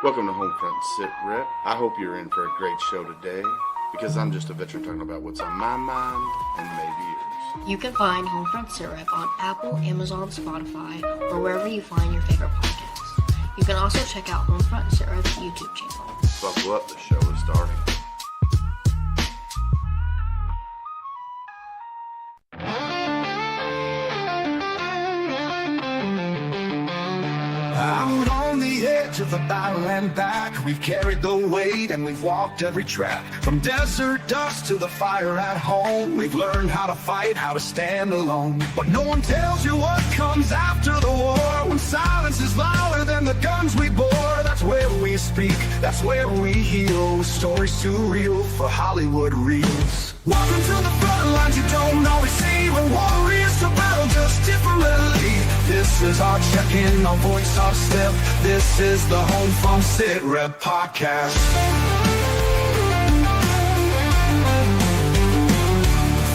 Welcome to HomeFront Sitrep. I hope you're in for a great show today because I'm just a veteran talking about what's on my mind and maybe yours. You can find HomeFront Sitrep on Apple, Amazon, Spotify, or wherever you find your favorite podcasts. You can also check out HomeFront Sitrep's YouTube channel. Buckle up, the show is starting. Out on the edge of the battle and back, we've carried the weight and we've walked every track. From desert dust to the fire at home, we've learned how to fight, how to stand alone. But no one tells you what comes after the war, when silence is louder than the guns we bore. That's where we speak, that's where we heal, stories too real for Hollywood reels. Welcome to the front lines you don't always see, when warriors to battle just differently. This is our check-in, our voice, our step. This is the HomeFront Sitrep podcast.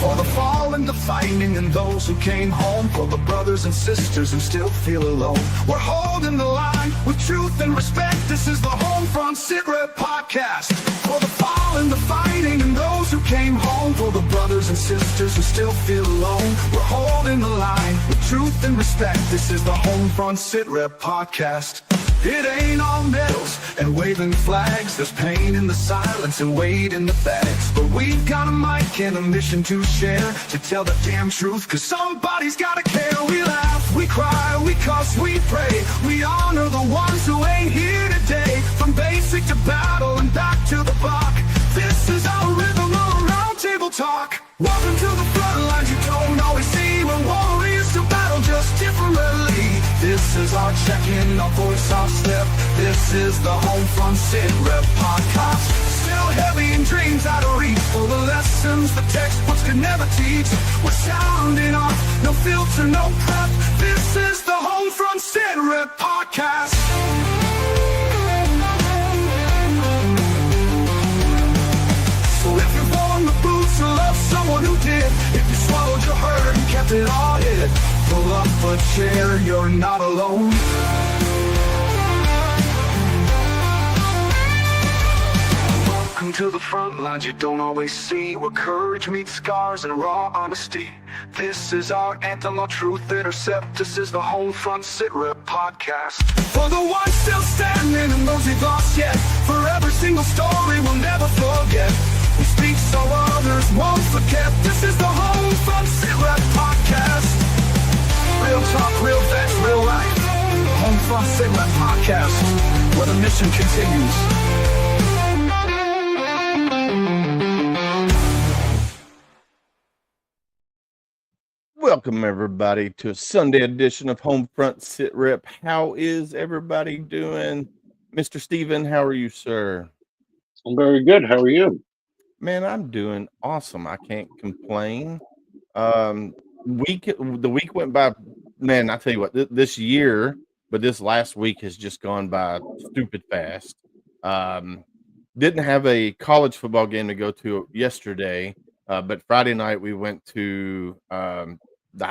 For the fallen, the fighting, and those who came home. For the brothers and sisters who still feel alone. We're holding the line with truth and respect. This is the HomeFront Sitrep podcast. For the fallen, the fighting, and those who came home. For the brothers and sisters who still feel alone. We're holding the line with truth and respect. This is the HomeFront Sitrep podcast. It ain't all medals and waving flags. There's pain in the silence and weight in the facts. But we've got a mic and a mission to share, to tell the damn truth, cause somebody's gotta care. We laugh, we cry, we cuss, we pray. We honor the ones who ain't here today. From basic to battle and back to the block. This is our rhythm of round table talk. Welcome to the front lines you don't always see, when warriors to battle just differently. This is our check-in, our voice, our step. This is the HomeFront Sitrep podcast. Still heavy in dreams out of reach, for the lessons the textbooks could never teach. We're sounding off, no filter, no prep. This is the HomeFront Sitrep podcast. So if you've worn the boots or love someone who did, if you swallowed your hurt and kept it all hid, pull up a chair, you're not alone. Welcome to the front lines you don't always see, where courage meets scars and raw honesty. This is our anthem, our truth intercept. This is the HomeFront Sitrep podcast. For the ones still standing and those we've lost yet, for every single story we'll never forget. We speak so others won't forget. This is the HomeFront Sitrep podcast. Real talk, real facts, real life. HomeFront Sitrep podcast, where the mission continues. Welcome, everybody, to a Sunday edition of HomeFront Sitrep. How is everybody doing? Mr. Steven, how are you, sir? I'm very good. How are you? Man, I'm doing awesome. I can't complain. The week went by, man, I tell you what, this year, but this last week has just gone by stupid fast. Didn't have a college football game to go to yesterday, but Friday night we went to the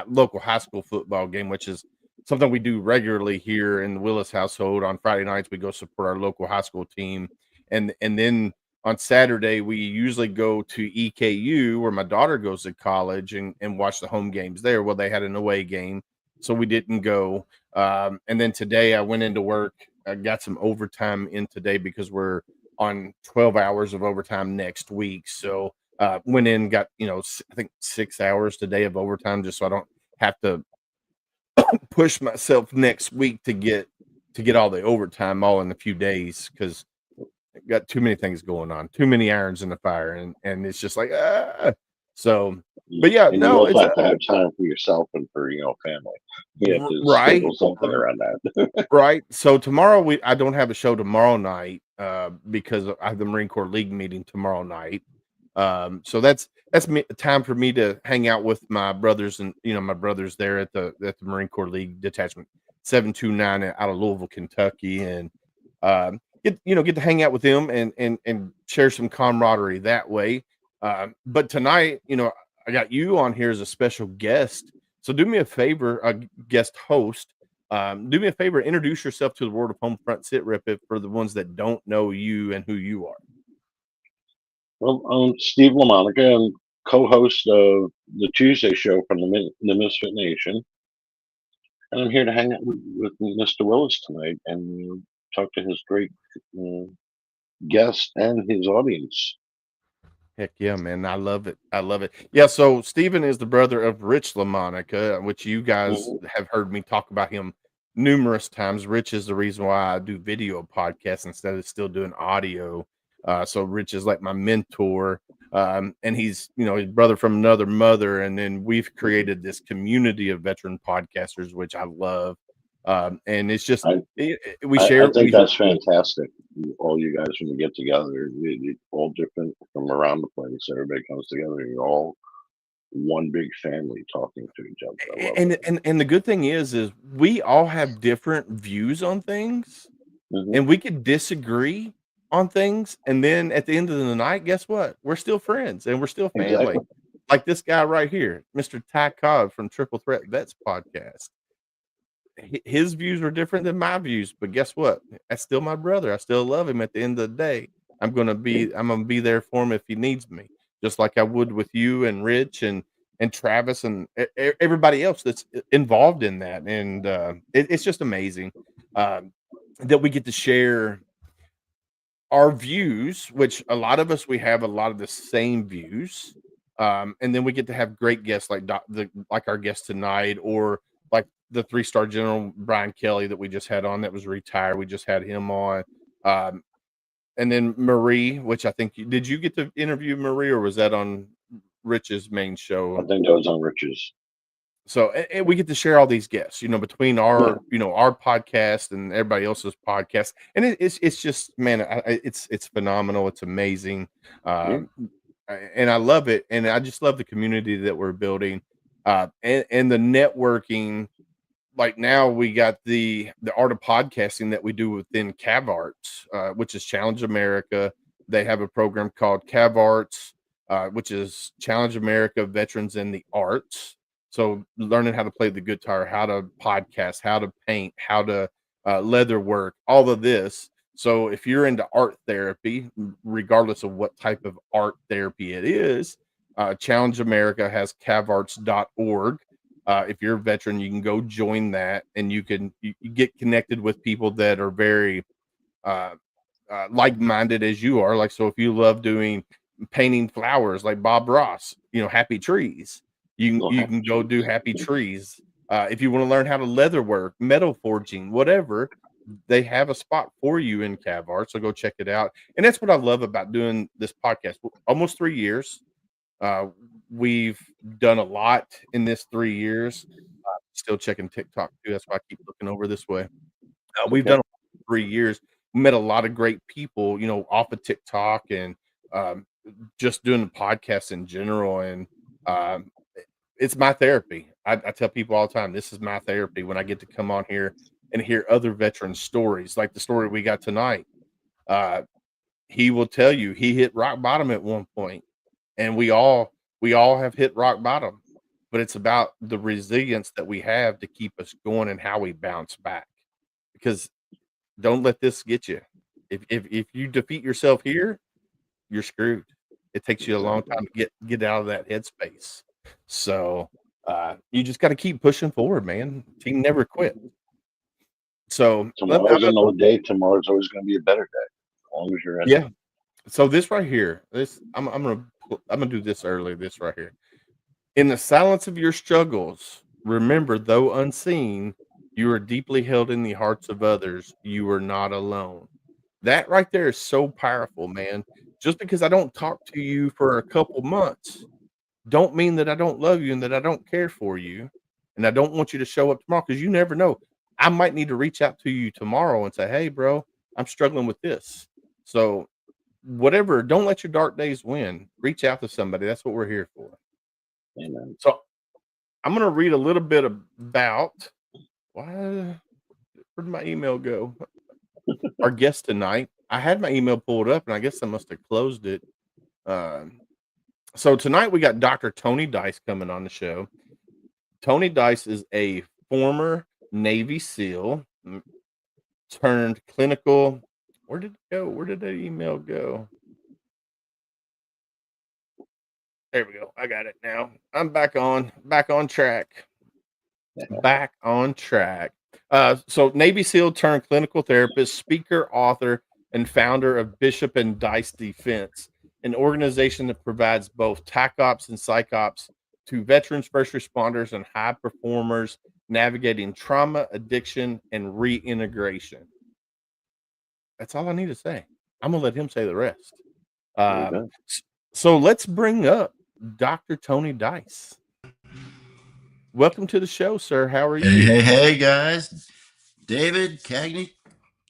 local high school football game, which is something we do regularly here in the Willis household. On Friday nights, we go support our local high school team. And then on Saturday, we usually go to EKU, where my daughter goes to college, and watch the home games there. Well, they had an away game, so we didn't go. And then today I went into work. I got some overtime in today because we're on 12 hours of overtime next week. So went in, got, I think 6 hours today of overtime, just so I don't have to push myself next week to get all the overtime all in a few days, because I've got too many things going on, too many irons in the fire, and it's just like so. But yeah, and no, you also have to have time for yourself and for family. You have to schedule something around that. Right. So tomorrow I don't have a show tomorrow night because I have the Marine Corps League meeting tomorrow night. So that's time for me to hang out with my brothers and my brothers there at the Marine Corps League Detachment 729 out of Louisville, Kentucky, and get to hang out with them and share some camaraderie that way. But tonight, I got you on here as a special guest. So do me a favor, guest host, Do me a favor, introduce yourself to the world of HomeFront Sitrep for the ones that don't know you and who you are. Well, I'm Steve LaMonica. I'm co-host of the Tuesday show from the Misfit Nation, and I'm here to hang out with Mr. Willis tonight and talk to his great guest and his audience. Heck yeah, man. I love it. I love it. Yeah. So Steven is the brother of Rich LaMonica, which you guys Mhm. have heard me talk about him numerous times. Rich is the reason why I do video podcasts instead of still doing audio. So Rich is like my mentor. And he's, his brother from another mother. And then we've created this community of veteran podcasters, which I love. And it's just, I, we I share, think that's fantastic. All you guys, when you get together, you're all different from around the place. Everybody comes together. And you're all one big family talking to each other. I love it. and the good thing is we all have different views on things, Hmm. and we could disagree on things, and then at the end of the night, guess what? We're still friends and we're still family. Exactly. Like this guy right here, Mr. Tac-Ops from Triple Threat Vets podcast. His views are different than my views, but guess what? That's still my brother. I still love him at the end of the day. I'm gonna be there for him if he needs me, just like I would with you and Rich and Travis and everybody else that's involved in that. And it's just amazing that we get to share our views, which a lot of us we have a lot of the same views, and then we get to have great guests like like our guest tonight, or like the 3-star general Brian Kelly that we just had on that was retired. We just had him on, and then Marie, which I think did you get to interview Marie, or was that on Rich's main show? I think that was on Rich's. So and we get to share all these guests, between Yeah. our podcast and everybody else's podcast, and it's just, man, it's phenomenal. It's amazing, Yeah. and I love it, and I just love the community that we're building, and the networking. Like now we got the art of podcasting that we do within Cav Arts, which is Challenge America. They have a program called Cav Arts, which is Challenge America Veterans in the Arts. So learning how to play the guitar, how to podcast, how to paint, how to leather work, all of this. So if you're into art therapy, regardless of what type of art therapy it is, Challenge America has cavarts.org. If you're a veteran, you can go join that, and you get connected with people that are very like-minded as you are. Like, so if you love doing painting flowers like Bob Ross, Happy Trees, you can go do Happy Trees. If you want to learn how to leather work, metal forging, whatever, they have a spot for you in Cav Art. So go check it out. And that's what I love about doing this podcast. Almost 3 years. We've done a lot in this 3 years. Still checking TikTok too. That's why I keep looking over this way. We've done 3 years. Met a lot of great people, off of TikTok and just doing the podcast in general. And it's my therapy. I tell people all the time, this is my therapy when I get to come on here and hear other veteran stories, like the story we got tonight. He will tell you he hit rock bottom at one point, and we all have hit rock bottom, but it's about the resilience that we have to keep us going and how we bounce back. Because don't let this get you. If you defeat yourself here, you're screwed. It takes you a long time to get out of that headspace. So you just got to keep pushing forward, man. Team never quit. So Tomorrow's another day. Tomorrow's always going to be a better day, as long as you're in. Yeah. So this right here, I'm gonna do this early. This right here. In the silence of your struggles, remember, though unseen, you are deeply held in the hearts of others. You are not alone. That right there is so powerful, man. Just because I don't talk to you for a couple months, don't mean that I don't love you and that I don't care for you, and I don't want you to show up tomorrow, because you never know. I might need to reach out to you tomorrow and say, "Hey, bro, I'm struggling with this." So whatever, don't let your dark days win. Reach out to somebody. That's what we're here for. Amen. So I'm going to read a little bit about where'd my email go? Our guest tonight. I had my email pulled up, and I guess I must have closed it. So tonight we got Dr. Tony Dice coming on the show. Tony Dice is a former Navy SEAL, turned clinical. Where did it go? Where did that email go? There we go. I got it now. I'm back on track. Back on track. So Navy SEAL turned clinical therapist, speaker, author, and founder of Bishop and Dice Defense, an organization that provides both Tac-Ops and Psy-Ops to veterans, first responders, and high performers navigating trauma, addiction, and reintegration. That's all I need to say. I'm gonna let him say the rest. So let's bring up Dr. Tony Dice. Welcome to the show, sir. How are you? Hey, guys. David, Cagney,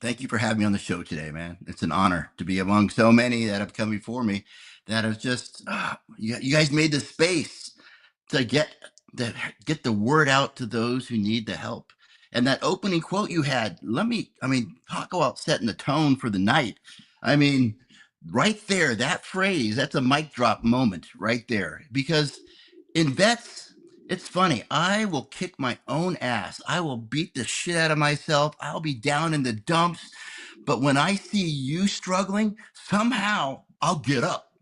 thank you for having me on the show today, man. It's an honor to be among so many that have come before me that have just, you guys made the space to get the word out to those who need the help. And that opening quote you had, talk about setting the tone for the night. I mean, right there, that phrase, that's a mic drop moment right there. Because in vets, it's funny. I will kick my own ass. I will beat the shit out of myself. I'll be down in the dumps. But when I see you struggling, somehow I'll get up.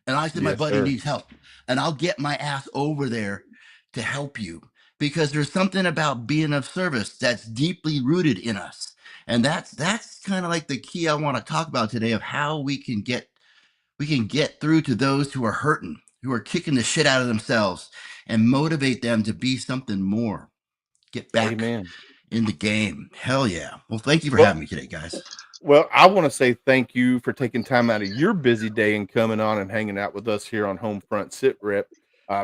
And I said, my Yes, buddy sir. needs help. And I'll get my ass over there to help you. Because there's something about being of service that's deeply rooted in us. And that's kind of like the key I want to talk about today of how we can get through to those who are hurting, who are kicking the shit out of themselves, and motivate them to be something more. Get back Amen. in the game. Hell yeah. Well, thank you for Well, having me today, guys. Well, I want to say thank you for taking time out of your busy day and coming on and hanging out with us here on HomeFront Sitrep,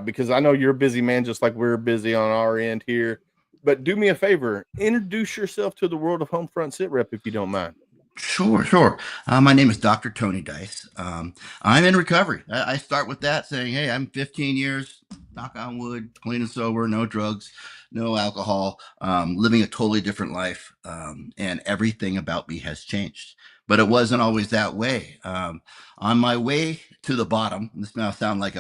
because I know you're a busy man, just like we're busy on our end here. But do me a favor, introduce yourself to the world of HomeFront Sitrep if you don't mind. Sure. My name is Dr. Tony Dice. I'm in recovery. I start with that saying, hey, I'm 15 years, knock on wood, clean and sober, no drugs, no alcohol, living a totally different life. And everything about me has changed. But it wasn't always that way. On my way to the bottom, this now sound like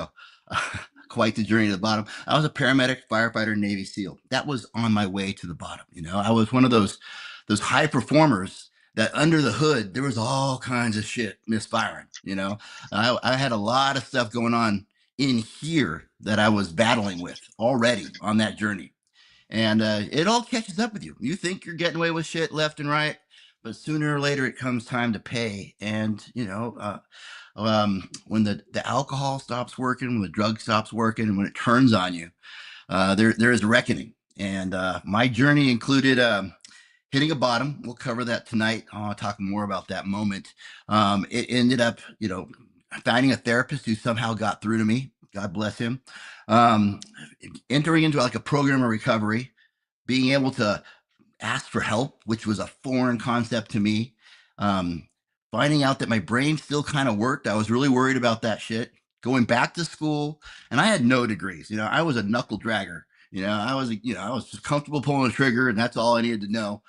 quite the journey to the bottom. I was a paramedic, firefighter, Navy SEAL. That was on my way to the bottom. I was one of those high performers that under the hood, there was all kinds of shit misfiring. I had a lot of stuff going on in here that I was battling with already on that journey. And it all catches up with you. You think you're getting away with shit left and right, but sooner or later it comes time to pay. And, when the alcohol stops working, when the drug stops working, and when it turns on you, there is a reckoning. And my journey included hitting a bottom. We'll cover that tonight. I'll talk more about that moment. It ended up, finding a therapist who somehow got through to me. God bless him. Entering into like a program of recovery, being able to ask for help, which was a foreign concept to me. Finding out that my brain still kind of worked. I was really worried about that shit. Going back to school, and I had no degrees. I was a knuckle dragger. I was just comfortable pulling the trigger, and that's all I needed to know.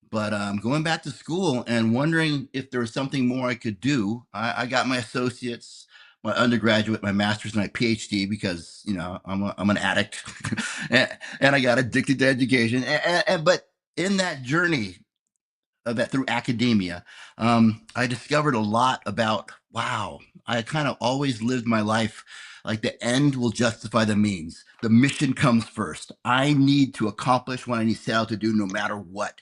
But going back to school and wondering if there was something more I could do, I got my associates, my undergraduate, my master's, and my PhD because I'm an addict, and I got addicted to education. But in that journey of that through academia, I discovered a lot about wow. I kind of always lived my life like the end will justify the means. The mission comes first. I need to accomplish what I need set out to do, no matter what.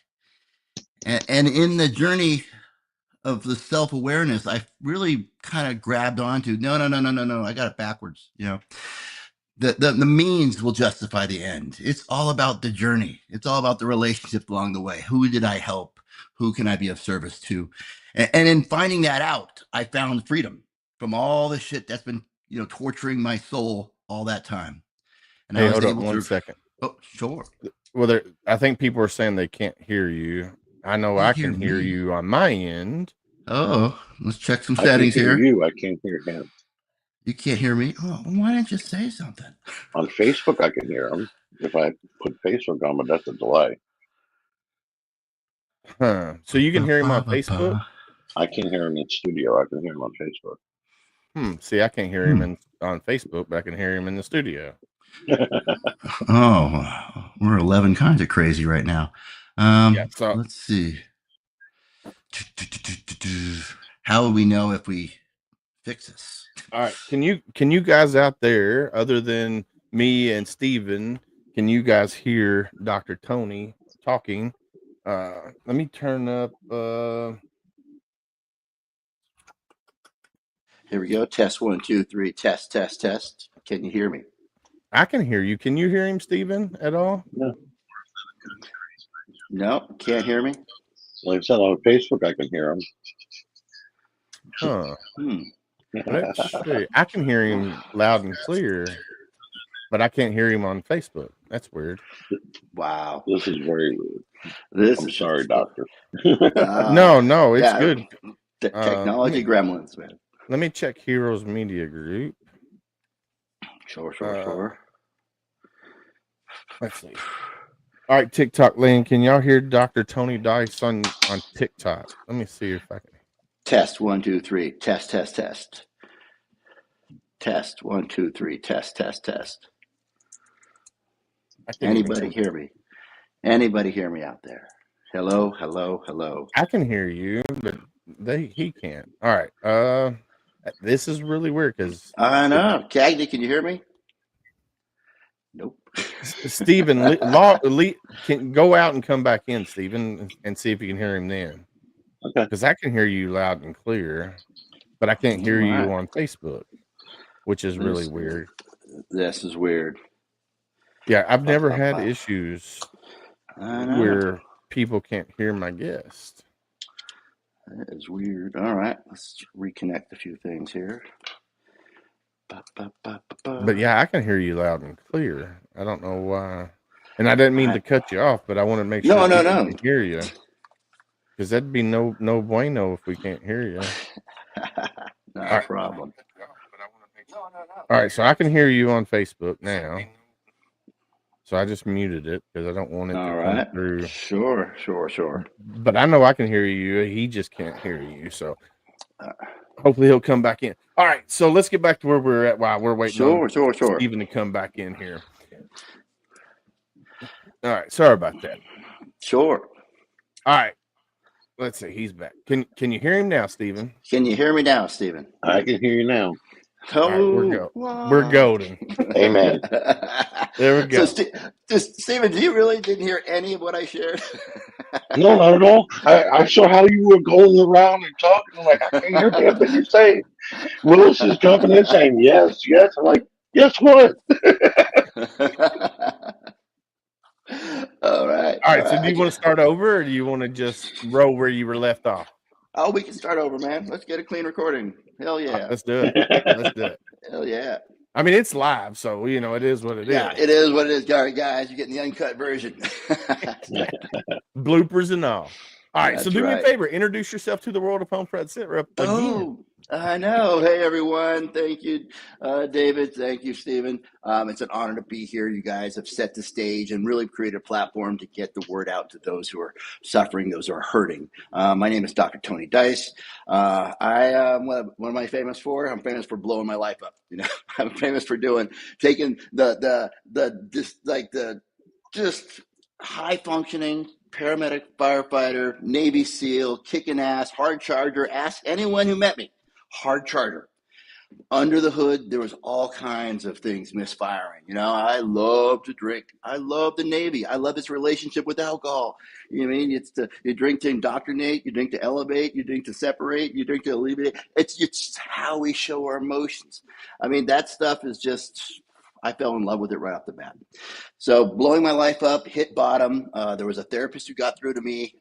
And in the journey of the self-awareness, I really kind of grabbed onto no. I got it backwards. The means will justify the end. It's all about the journey. It's all about the relationships along the way. Who did I help? Who can I be of service to? And in finding that out, I found freedom from all the shit that's been torturing my soul all that time. And Hey, I was hold up able one to. second. Oh, sure. Well, I think people are saying they can't hear you. I know I can hear you on my end. Oh, let's check some I can settings hear here. you. I can't hear him. You can't hear me? Oh, why didn't you say something? On Facebook, I can hear him. If I put Facebook on, but that's a delay. Huh. So you can hear him on Facebook? I can't hear him in studio. I can hear him on Facebook. See, I can't hear him on Facebook, but I can hear him in the studio. Oh, we're 11 kinds of crazy right now. Yeah. So Let's see. How will we know if we fix this? all right, can you guys out there, other than me and Steven, can you guys hear Dr. Tony talking? Let me turn up Here we go. Test 1, 2, 3. Test, test, test. Can you hear me? I can hear you. Can you hear him, Steven, at all? No. No, can't hear me. Like I said, on Facebook, I can hear him. Huh. Hmm. Let's see. I can hear him loud and clear, but I can't hear him on Facebook. That's weird. Wow. This is very rude. This I'm is sorry, just- doctor. No, it's yeah, good. Technology gremlins, man. Let me check Heroes Media Group. Sure. Let's see. All right, TikTok land. Can y'all hear Dr. Tony Dice on TikTok? Let me see if I can. Test 1, 2, 3. Test, test, test. Test 1, 2, 3. Test, test, test. Anybody hear me? Anybody hear me out there? Hello, hello, hello. I can hear you, but he can't. All right. This is really weird because I know. Cagney, can you hear me? Nope. Steven can go out and come back in, Steven, and see if you can hear him then. Okay. Because I can hear you loud and clear, but I can't hear you on Facebook, which is really weird. This is weird. Yeah, I've never had issues where people can't hear my guest. That is weird. All right, let's reconnect a few things here. But yeah, I can hear you loud and clear. I don't know why. And I didn't mean to cut you off, but I want to make sure people can hear you. Because that'd be no bueno if we can't hear you. No problem. All right, so I can hear you on Facebook now. So I just muted it because I don't want it to come through. Sure. But I know I can hear you. He just can't hear you. So hopefully he'll come back in. All right, so let's get back to where we're at while we're waiting on Steven to come back in here. All right, sorry about that. Sure. All right. Let's see. He's back. Can you hear him now, Steven? Can you hear me now, Steven? I can hear you now. All right, we're golden. Amen. There we go. So, Steven, you really didn't hear any of what I shared? No, not at all. I saw how you were going around and talking. Like, I can't hear damn thing you're saying. Willis is jumping in saying, yes. I'm like, guess what? All right. So do you want to start over or do you want to just roll where you were left off? Oh, we can start over, man. Let's get a clean recording. Hell yeah. Let's do it. Hell yeah. I mean, it's live, so, it is what it is. Yeah, it is what it is. All right, guys, you're getting the uncut version. Bloopers and all. All right, so do me a right. favor. Introduce yourself to the world of HomeFront Sitrep again. Oh, I know. Hey, everyone. Thank you, David. Thank you, Steven. It's an honor to be here. You guys have set the stage and really created a platform to get the word out to those who are suffering, those who are hurting. My name is Dr. Tony Dice. What am I famous for? I'm famous for blowing my life up. I'm famous for taking the high functioning paramedic, firefighter, Navy SEAL, kicking ass, hard charger. Ask anyone who met me. Hard charger. Under the hood, there was all kinds of things misfiring. I love to drink. I love the Navy. I love this relationship with alcohol. You drink to indoctrinate, you drink to elevate, you drink to separate, you drink to alleviate. It's how we show our emotions. I mean, that stuff is just, I fell in love with it right off the bat. So blowing my life up, hit bottom. There was a therapist who got through to me.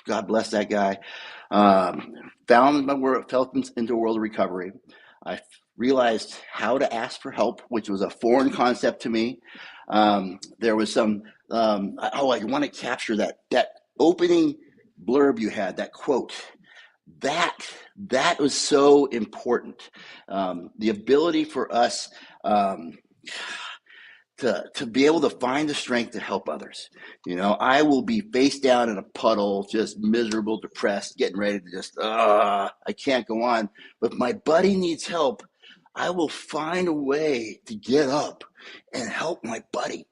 God bless that guy. Fell into a world of recovery. I realized how to ask for help, which was a foreign concept to me. There was some, I want to capture that opening blurb you had, that quote. That was so important. The ability for us to be able to find the strength to help others. I will be face down in a puddle, just miserable, depressed, getting ready to just, I can't go on. But if my buddy needs help, I will find a way to get up and help my buddy.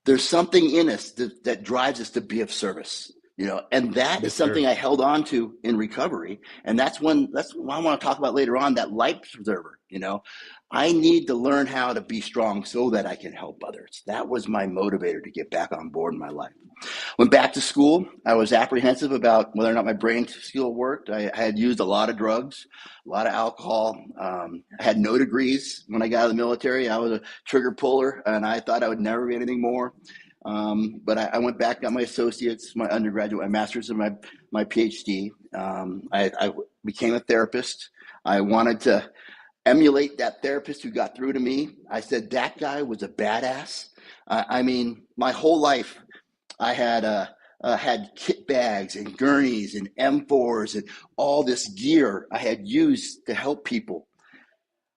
There's something in us that drives us to be of service, and that is Yes, sir. something I held on to in recovery. And that's what I want to talk about later on, that life preserver. I need to learn how to be strong so that I can help others. That was my motivator to get back on board in my life. Went back to school. I was apprehensive about whether or not my brain skill worked. I had used a lot of drugs, a lot of alcohol. I had no degrees when I got out of the military. I was a trigger puller, and I thought I would never be anything more. But I went back, got my associates, my undergraduate, my master's, and my PhD. I became a therapist. I wanted to emulate that therapist who got through to me. I said that guy was a badass. I mean, my whole life, I had kit bags and gurneys and M4s and all this gear I had used to help people.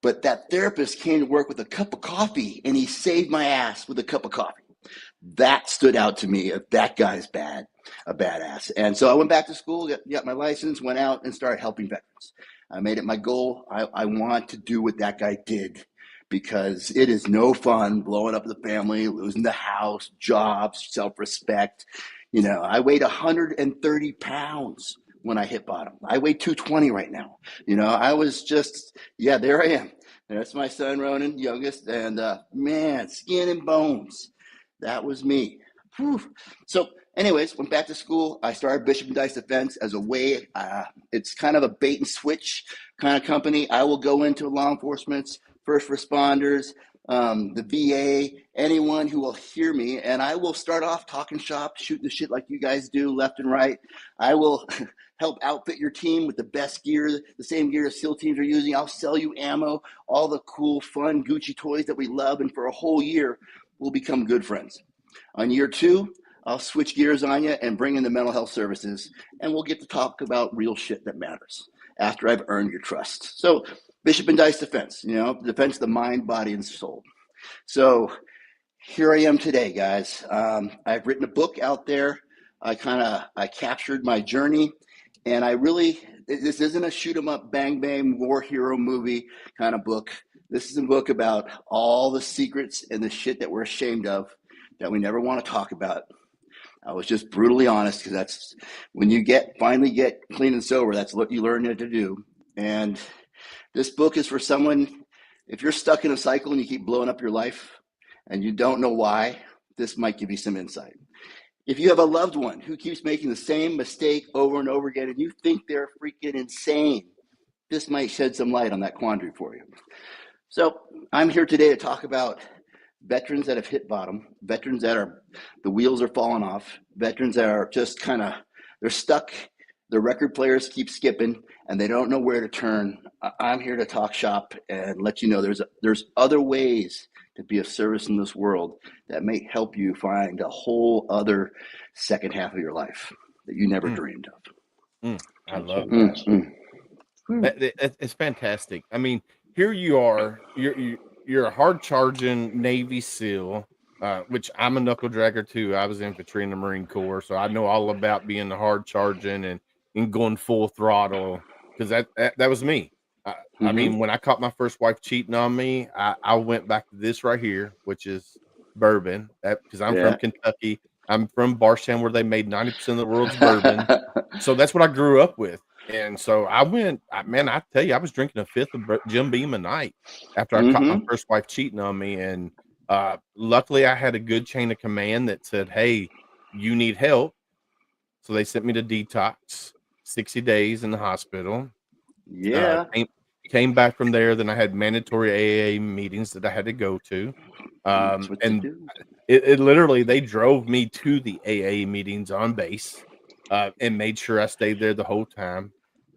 But that therapist came to work with a cup of coffee, and he saved my ass with a cup of coffee. That stood out to me. That guy's a badass. And so I went back to school, got my license, went out and started helping veterans. I made it my goal. I want to do what that guy did, because it is no fun blowing up the family, losing the house, jobs, self-respect. I weighed 130 pounds when I hit bottom. I weigh 220 right now. I was just, there I am. That's my son, Ronan, youngest, and man, skin and bones. That was me. Whew. So anyways, went back to school. I started Bishop and Dice Defense as a way, it's kind of a bait and switch kind of company. I will go into law enforcement, first responders, the VA, anyone who will hear me, and I will start off talking shop, shooting the shit like you guys do left and right. I will help outfit your team with the best gear, the same gear the SEAL teams are using. I'll sell you ammo, all the cool, fun Gucci toys that we love, and for a whole year, we'll become good friends. On year 2, I'll switch gears on you and bring in the mental health services, and we'll get to talk about real shit that matters after I've earned your trust. So Bishop and Dice Defense, defense of the mind, body, and soul. So here I am today, guys. I've written a book out there. I captured my journey, and this isn't a shoot 'em up, bang, bang, war hero movie kind of book. This is a book about all the secrets and the shit that we're ashamed of, that we never want to talk about. I was just brutally honest, because that's when you finally get clean and sober, that's what you learn to do. And this book is for someone, if you're stuck in a cycle and you keep blowing up your life and you don't know why, this might give you some insight. If you have a loved one who keeps making the same mistake over and over again and you think they're freaking insane, this might shed some light on that quandary for you. So I'm here today to talk about veterans that have hit bottom, veterans that the wheels are falling off, veterans that are just they're stuck. The record players keep skipping and they don't know where to turn. I'm here to talk shop and let you know there's other ways to be of service in this world that may help you find a whole other second half of your life that you never dreamed of. I love that. It's fantastic. I mean, here you are. You're a hard charging Navy SEAL, which I'm a knuckle dragger too. I was infantry in the Marine Corps, so I know all about being the hard charging and going full throttle, because that was me. I mean, when I caught my first wife cheating on me, I went back to this right here, which is bourbon. Because I'm from Kentucky. I'm from Barstown, where they made 90% of the world's bourbon. So that's what I grew up with. And so I tell you, I was drinking a fifth of Jim Beam a night after I caught my first wife cheating on me. And luckily, I had a good chain of command that said, "Hey, you need help." So they sent me to detox, 60 days in the hospital. Yeah. Came back from there. Then I had mandatory AA meetings that I had to go to. And it literally, they drove me to the AA meetings on base. And made sure I stayed there the whole time.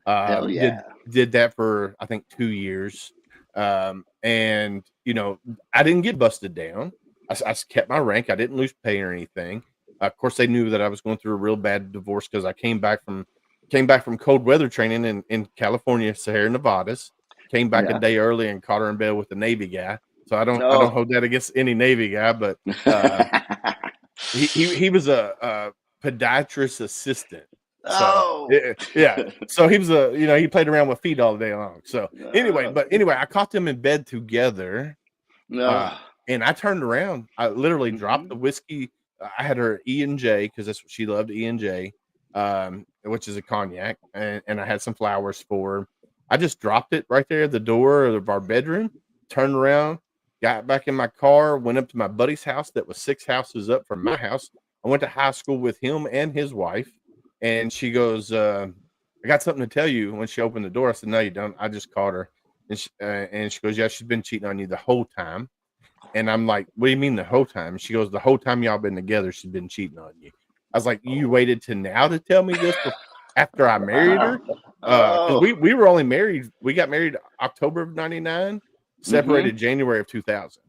Hell yeah. Did that for, I think, 2 years. And, I didn't get busted down. I kept my rank. I didn't lose pay or anything. Of course, they knew that I was going through a real bad divorce, because I came back from cold weather training in California, Sahara Nevadas. Came back a day early and caught her in bed with a Navy guy. So I don't hold that against any Navy guy, but he was a podiatrist assistant. So, yeah. So he was he played around with feet all day long. So anyway, I caught them in bed together. And I turned around. I literally dropped Mhm. the whiskey. I had her E&J because that's what she loved, E&J, which is a cognac, and I had some flowers for her. I just dropped it right there at the door of our bedroom, turned around, got back in my car, went up to my buddy's house that was 6 houses up from my house. I went to high school with him and his wife, and she goes, "I got something to tell you." When she opened the door, I said, "No, you don't." I just caught her, and she goes, "Yeah, she's been cheating on you the whole time." And I'm like, "What do you mean the whole time?" She goes, "The whole time y'all been together, she's been cheating on you." I was like, "You waited to now to tell me this after I married her?" Because Oh. we were only married. We got married October of '99, separated January of 2000.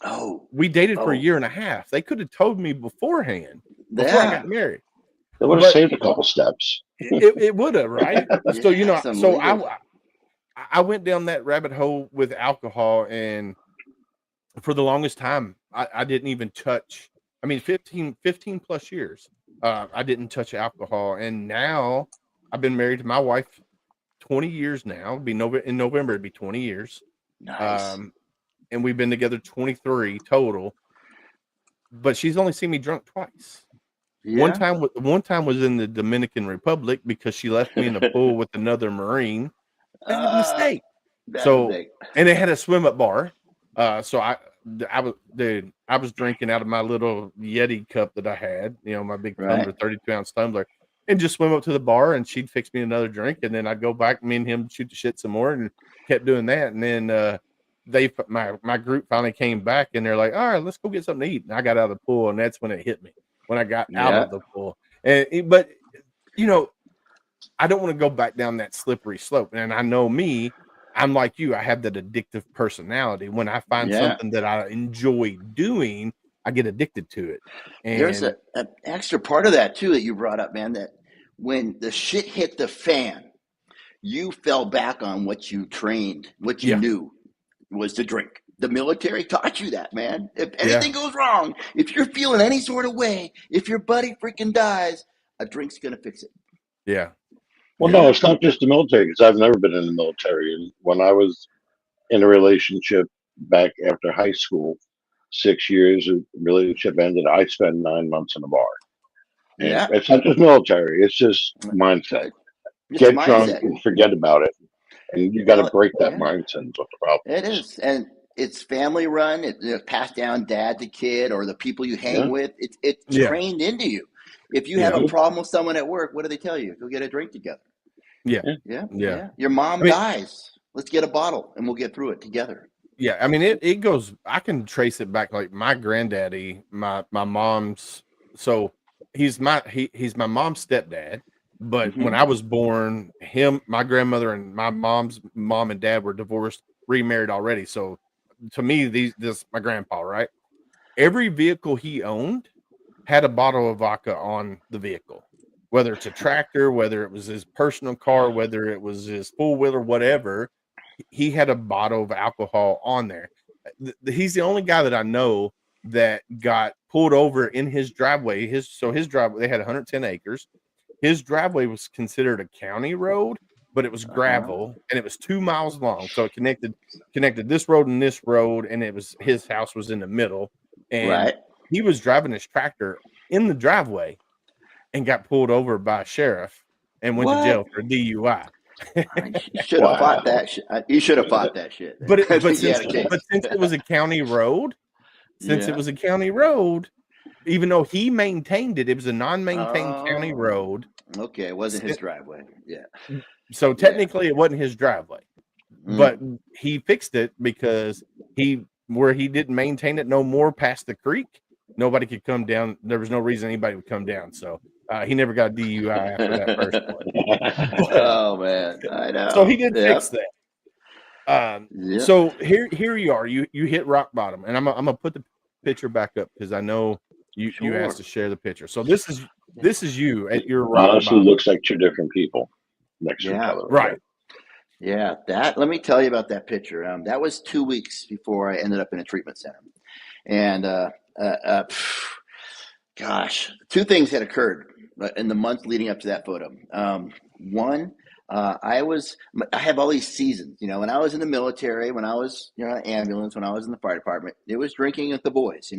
Oh. We dated for a Oh. year and a half. They could have told me beforehand, before I Yeah. got married. It would have But saved a couple steps. it would have, right? So Yeah. It's so unbelievable. I went down that rabbit hole with alcohol, and for the longest time, I didn't even touch. I mean, 15 plus years, I didn't touch alcohol, and now I've been married to my wife 20 years now. It'd be in November, it'd be 20 years. Nice. And we've been together 23 total. But she's only seen me drunk twice. One Yeah. time was in the Dominican Republic because she left me in the pool with another Marine. Bad mistake. Bad So, mistake. and they had a swim up bar. So I was drinking out of my little Yeti cup that I had, my big tumbler, Right. 32-ounce tumbler, and just swim up to the bar, and she'd fix me another drink, and then I'd go back, me and him shoot the shit some more, and kept doing that. And then my group finally came back, and they're like, "All right, let's go get something to eat." And I got out of the pool, and that's when it hit me, when I got out Yeah. of the pool. But I don't want to go back down that slippery slope. And I know me, I'm like you. I have that addictive personality. When I find Yeah. something that I enjoy doing, I get addicted to it. There's And an extra part of that too that you brought up, man, that when the shit hit the fan, you fell back on what you trained, what you yeah, knew was to drink. The military taught you that, man. If yeah, anything goes wrong, if you're feeling any sort of way, if your buddy freaking dies, a drink's gonna fix it. yeah, Well, yeah, no, it's not just the military because I've never been in the military. And when I was in a relationship back after high school, 6 years, the relationship ended. I spent 9 months in a bar. And Yeah. it's not just military, it's just mindset. It's a Get drunk mindset. and forget about it. And you got to Well, break that yeah, mindset is what the problem it is. is. And it's family run, it's passed down dad to kid or the people you hang Yeah. with. It's yeah, trained into you. If you have yeah, a problem with someone at work, what do they tell you? Go get a drink together. yeah, Yeah, yeah. yeah. Your mom I mean, dies. Let's get a bottle and we'll get through it together. yeah. I mean, it goes. I can trace it back. Like my granddaddy, my mom's. So he's my mom's stepdad. But when Mm-hmm. I was born, my grandmother, and my mom's mom and dad were divorced, remarried already. So to me, this my grandpa, right? Every vehicle he owned had a bottle of vodka on the vehicle, whether it's a tractor, whether it was his personal car, whether it was his four wheeler, whatever. He had a bottle of alcohol on there. He's the only guy that I know that got pulled over in his driveway. His driveway, they had 110 acres. His driveway was considered a county road, but it was gravel and it was 2 miles long. So it connected this road and this road, and his house was in the middle. And Right. he was driving his tractor in the driveway and got pulled over by a sheriff and went to What? jail for DUI. You should have fought Wow. that shit. You should have fought that shit. But I think you had a case. since it was a county road, Yeah. even though he maintained it, it was a non-maintained county Oh, road. okay. It wasn't his driveway. Yeah. So Yeah. technically, it wasn't his driveway, but he fixed it because where he didn't maintain it no more past the creek, nobody could come down. There was no reason anybody would come down. So he never got DUI after that first one. Oh man, I know. So he did Yep. fix that. Yep. So here you are. You hit rock bottom, and I'm gonna put the picture back up because I know you asked to Sure. share the picture. So this is you at your rock Honestly, bottom, looks like two different people next to each Yeah. other. right? Yeah. Let me tell you about that picture. That was 2 weeks before I ended up in a treatment center. And gosh, two things had occurred in the month leading up to that photo. One, I have all these seasons, when I was in the military, when I was, ambulance, when I was in the fire department, it was drinking with the boys,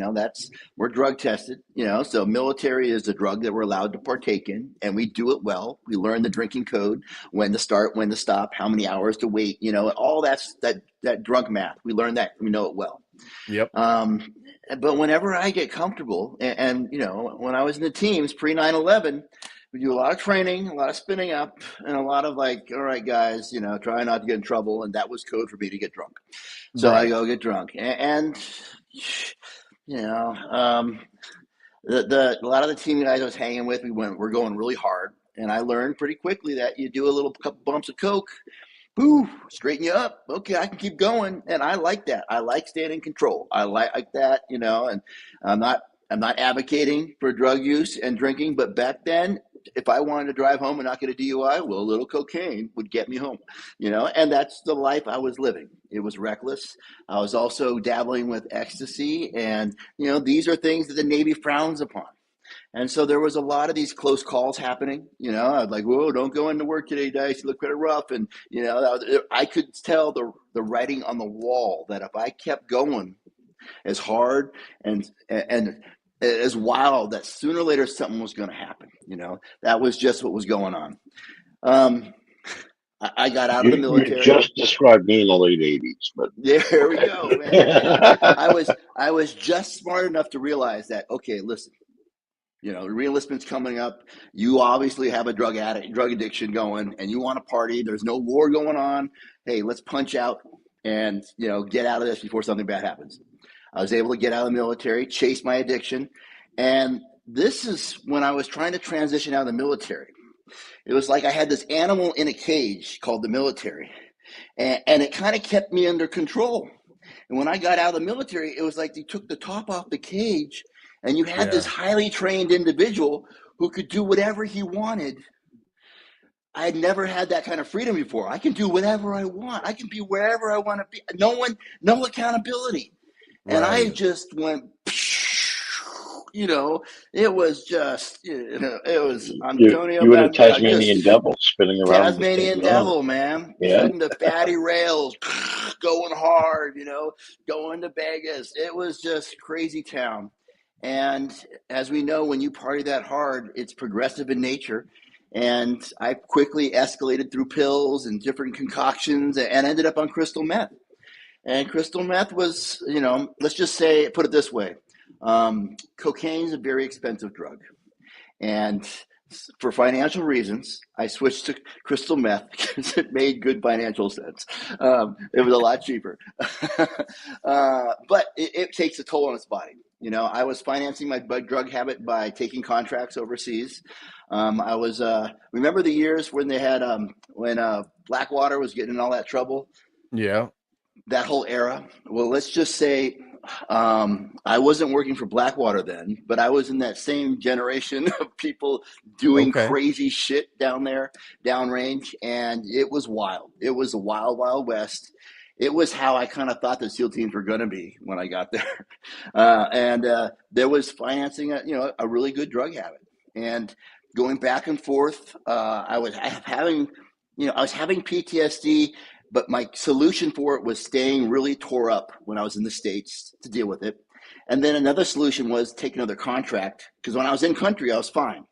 we're drug tested, so military is a drug that we're allowed to partake in, and we do it well. We learn the drinking code, when to start, when to stop, how many hours to wait, all that drug math. We learn that, we know it well. Yep. But whenever I get comfortable, and when I was in the teams pre 9/11, we do a lot of training, a lot of spinning up, and a lot of like, all right, guys, try not to get in trouble, and that was code for me to get drunk. So I go get drunk, and a lot of the team guys I was hanging with, we're going really hard, and I learned pretty quickly that you do a couple bumps of coke. Whew, straighten you up. Okay, I can keep going, and I like that. I like staying in control. I like that, and I'm not advocating for drug use and drinking, but back then, if I wanted to drive home and not get a DUI, well, a little cocaine would get me home, and that's the life I was living. It was reckless. I was also dabbling with ecstasy, and these are things that the Navy frowns upon. And so there was a lot of these close calls happening. I was like, whoa, don't go into work today, Dice. You look kind of rough. And, I could tell the writing on the wall that if I kept going as hard and as wild, that sooner or later something was going to happen. That was just what was going on. I got out of the military. You just described me in the late 80s, but there we go, man. I was just smart enough to realize that, okay, listen, reenlistment's coming up. You obviously have a drug addiction going, and you want to party. There's no war going on. Hey, let's punch out and, get out of this before something bad happens. I was able to get out of the military, chase my addiction. And this is when I was trying to transition out of the military. It was like I had this animal in a cage called the military, and it kind of kept me under control. And when I got out of the military, it was like they took the top off the cage, and you had this highly trained individual who could do whatever he wanted. I had never had that kind of freedom before. I can do whatever I want. I can be wherever I want to be. No accountability. And I just went, it was just, it was, I'm telling you, you were a Tasmanian devil spinning around. Tasmanian devil, man. Yeah. Shooting the fatty rails, going hard, going to Vegas. It was just crazy town. And as we know, when you party that hard, it's progressive in nature. And I quickly escalated through pills and different concoctions and ended up on crystal meth. And crystal meth was, let's just say, put it this way. Cocaine is a very expensive drug. And for financial reasons, I switched to crystal meth because it made good financial sense. It was a lot cheaper. But it takes a toll on its body. I was financing my drug habit by taking contracts overseas. I was remember the years when they had when Blackwater was getting in all that trouble? Yeah. That whole era. Well, let's just say I wasn't working for Blackwater then, but I was in that same generation of people doing crazy shit down there, downrange, and it was wild. It was a wild, wild west. It was how I kind of thought the SEAL teams were going to be when I got there. And there was financing a really good drug habit. And going back and forth, I was having PTSD, but my solution for it was staying really tore up when I was in the States to deal with it. And then another solution was take another contract, because when I was in country, I was fine.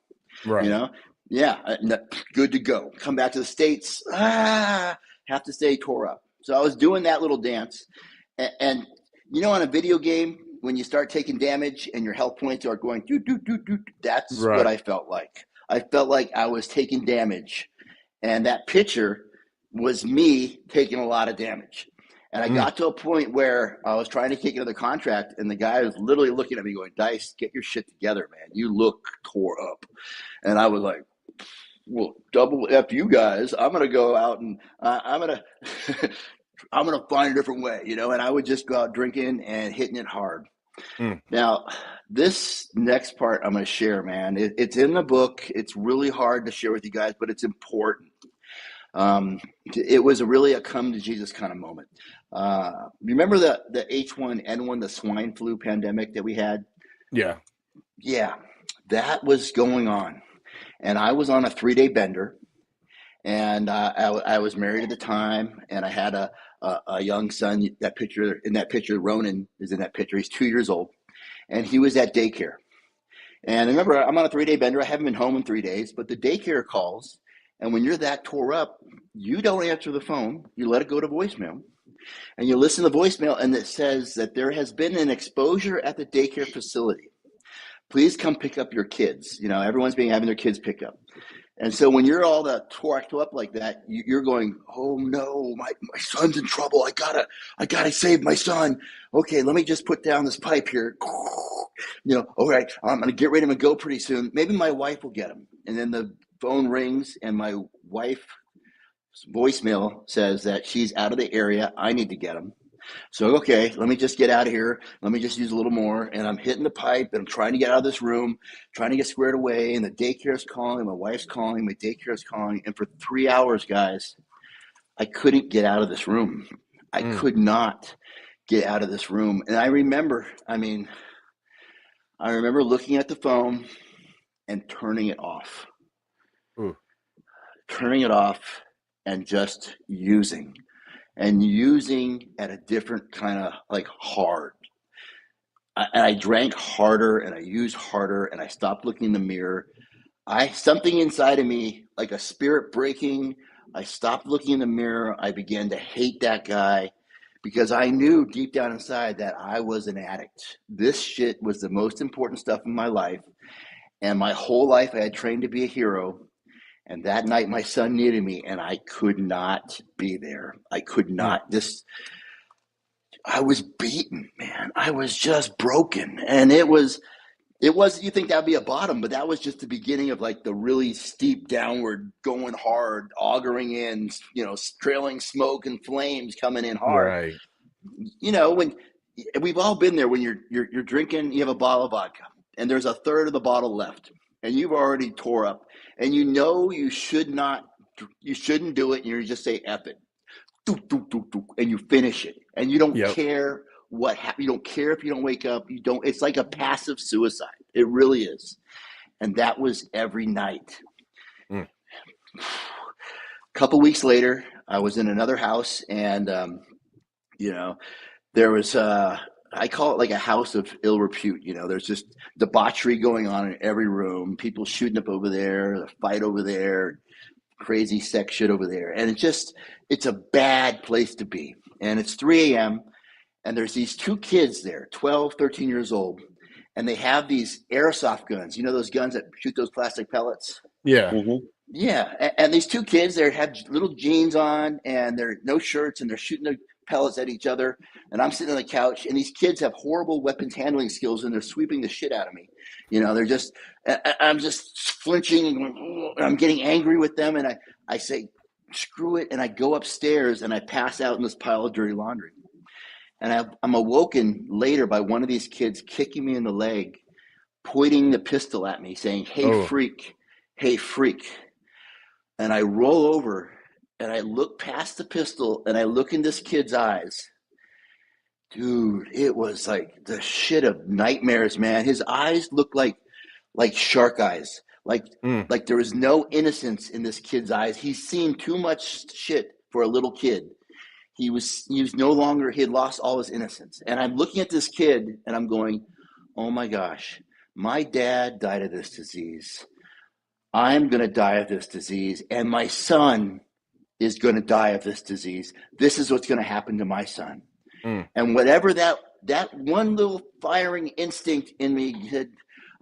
Right. Good to go. Come back to the States, have to stay tore up. So I was doing that little dance. And on a video game, when you start taking damage and your health points are going, that's what I felt like. I felt like I was taking damage. And that picture was me taking a lot of damage. And I got to a point where I was trying to take another contract, and the guy was literally looking at me going, Dice, get your shit together, man. You look tore up. And I was like, well, double F you guys. I'm going to go out and I'm going to find a different way, and I would just go out drinking and hitting it hard. Now, this next part I'm going to share, man, it's in the book. It's really hard to share with you guys, but it's important. It was really a come to Jesus kind of moment. Remember the H1N1, the swine flu pandemic that we had? Yeah. Yeah, that was going on. And I was on a 3-day bender, And I was married at the time, and I had a young son. That picture Ronan is in that picture. He's 2 years old, and he was at daycare. And remember, I'm on a 3-day bender. I haven't been home in 3 days, but the daycare calls. And when you're that tore up, you don't answer the phone. You let it go to voicemail. And you listen to the voicemail, and it says that there has been an exposure at the daycare facility. Please come pick up your kids. You know, everyone's having their kids pick up. And so when you're all that torqued up like that, you're going, oh no, my son's in trouble. I gotta save my son. Okay, let me just put down this pipe here. You know, all right, I'm gonna get ready to go pretty soon. Maybe my wife will get him. And then the phone rings, and my wife's voicemail says that she's out of the area. I need to get him. So, okay, let me just get out of here. Let me just use a little more. And I'm hitting the pipe, and I'm trying to get out of this room, trying to get squared away. And the daycare's calling, my wife's calling, my daycare's calling. And for 3 hours, guys, I couldn't get out of this room. I could not get out of this room. And I remember looking at the phone and turning it off. Turning it off and just using. And using at a different kind of like hard. I drank harder, and I used harder, and I stopped looking in the mirror. Something inside of me, like a spirit breaking, I stopped looking in the mirror. I began to hate that guy because I knew deep down inside that I was an addict. This shit was the most important stuff in my life. And my whole life I had trained to be a hero. And that night, my son needed me, and I could not be there. I could not. I was beaten, man. I was just broken. And it was, you think that'd be a bottom, but that was just the beginning of like the really steep downward, going hard, augering in, you know, trailing smoke and flames coming in hard. Right. You know, when we've all been there, when you're drinking, you have a bottle of vodka, and there's a third of the bottle left, and you've already tore up. And you know you shouldn't do it, and you just say F it. And you finish it. And you don't care what happens. You don't care if you don't wake up. It's like a passive suicide. It really is. And that was every night. A couple weeks later, I was in another house, and you know, there was I call it like a house of ill repute. You know, there's just debauchery going on in every room, people shooting up over there, a fight over there, crazy sex shit over there. And it's a bad place to be. And it's 3 a.m. and there's these two kids there, 12, 13 years old. And they have these airsoft guns. You know those guns that shoot those plastic pellets? Yeah. Mm-hmm. Yeah. And these two kids, they have little jeans on, and they're no shirts, and they're shooting the pellets at each other. And I'm sitting on the couch, and these kids have horrible weapons handling skills, and they're sweeping the shit out of me. You know, I'm just flinching, and I'm getting angry with them. And I say, screw it. And I go upstairs, and I pass out in this pile of dirty laundry. And I'm awoken later by one of these kids kicking me in the leg, pointing the pistol at me, saying, hey, freak, hey, freak. And I roll over, and I look past the pistol, and I look in this kid's eyes. Dude, it was like the shit of nightmares, man. His eyes looked like shark eyes. Like there was no innocence in this kid's eyes. He's seen too much shit for a little kid. He was no longer, he had lost all his innocence. And I'm looking at this kid, and I'm going, oh my gosh, my dad died of this disease. I'm going to die of this disease, and my son is going to die of this disease. This is what's going to happen to my son. And whatever that one little firing instinct in me said,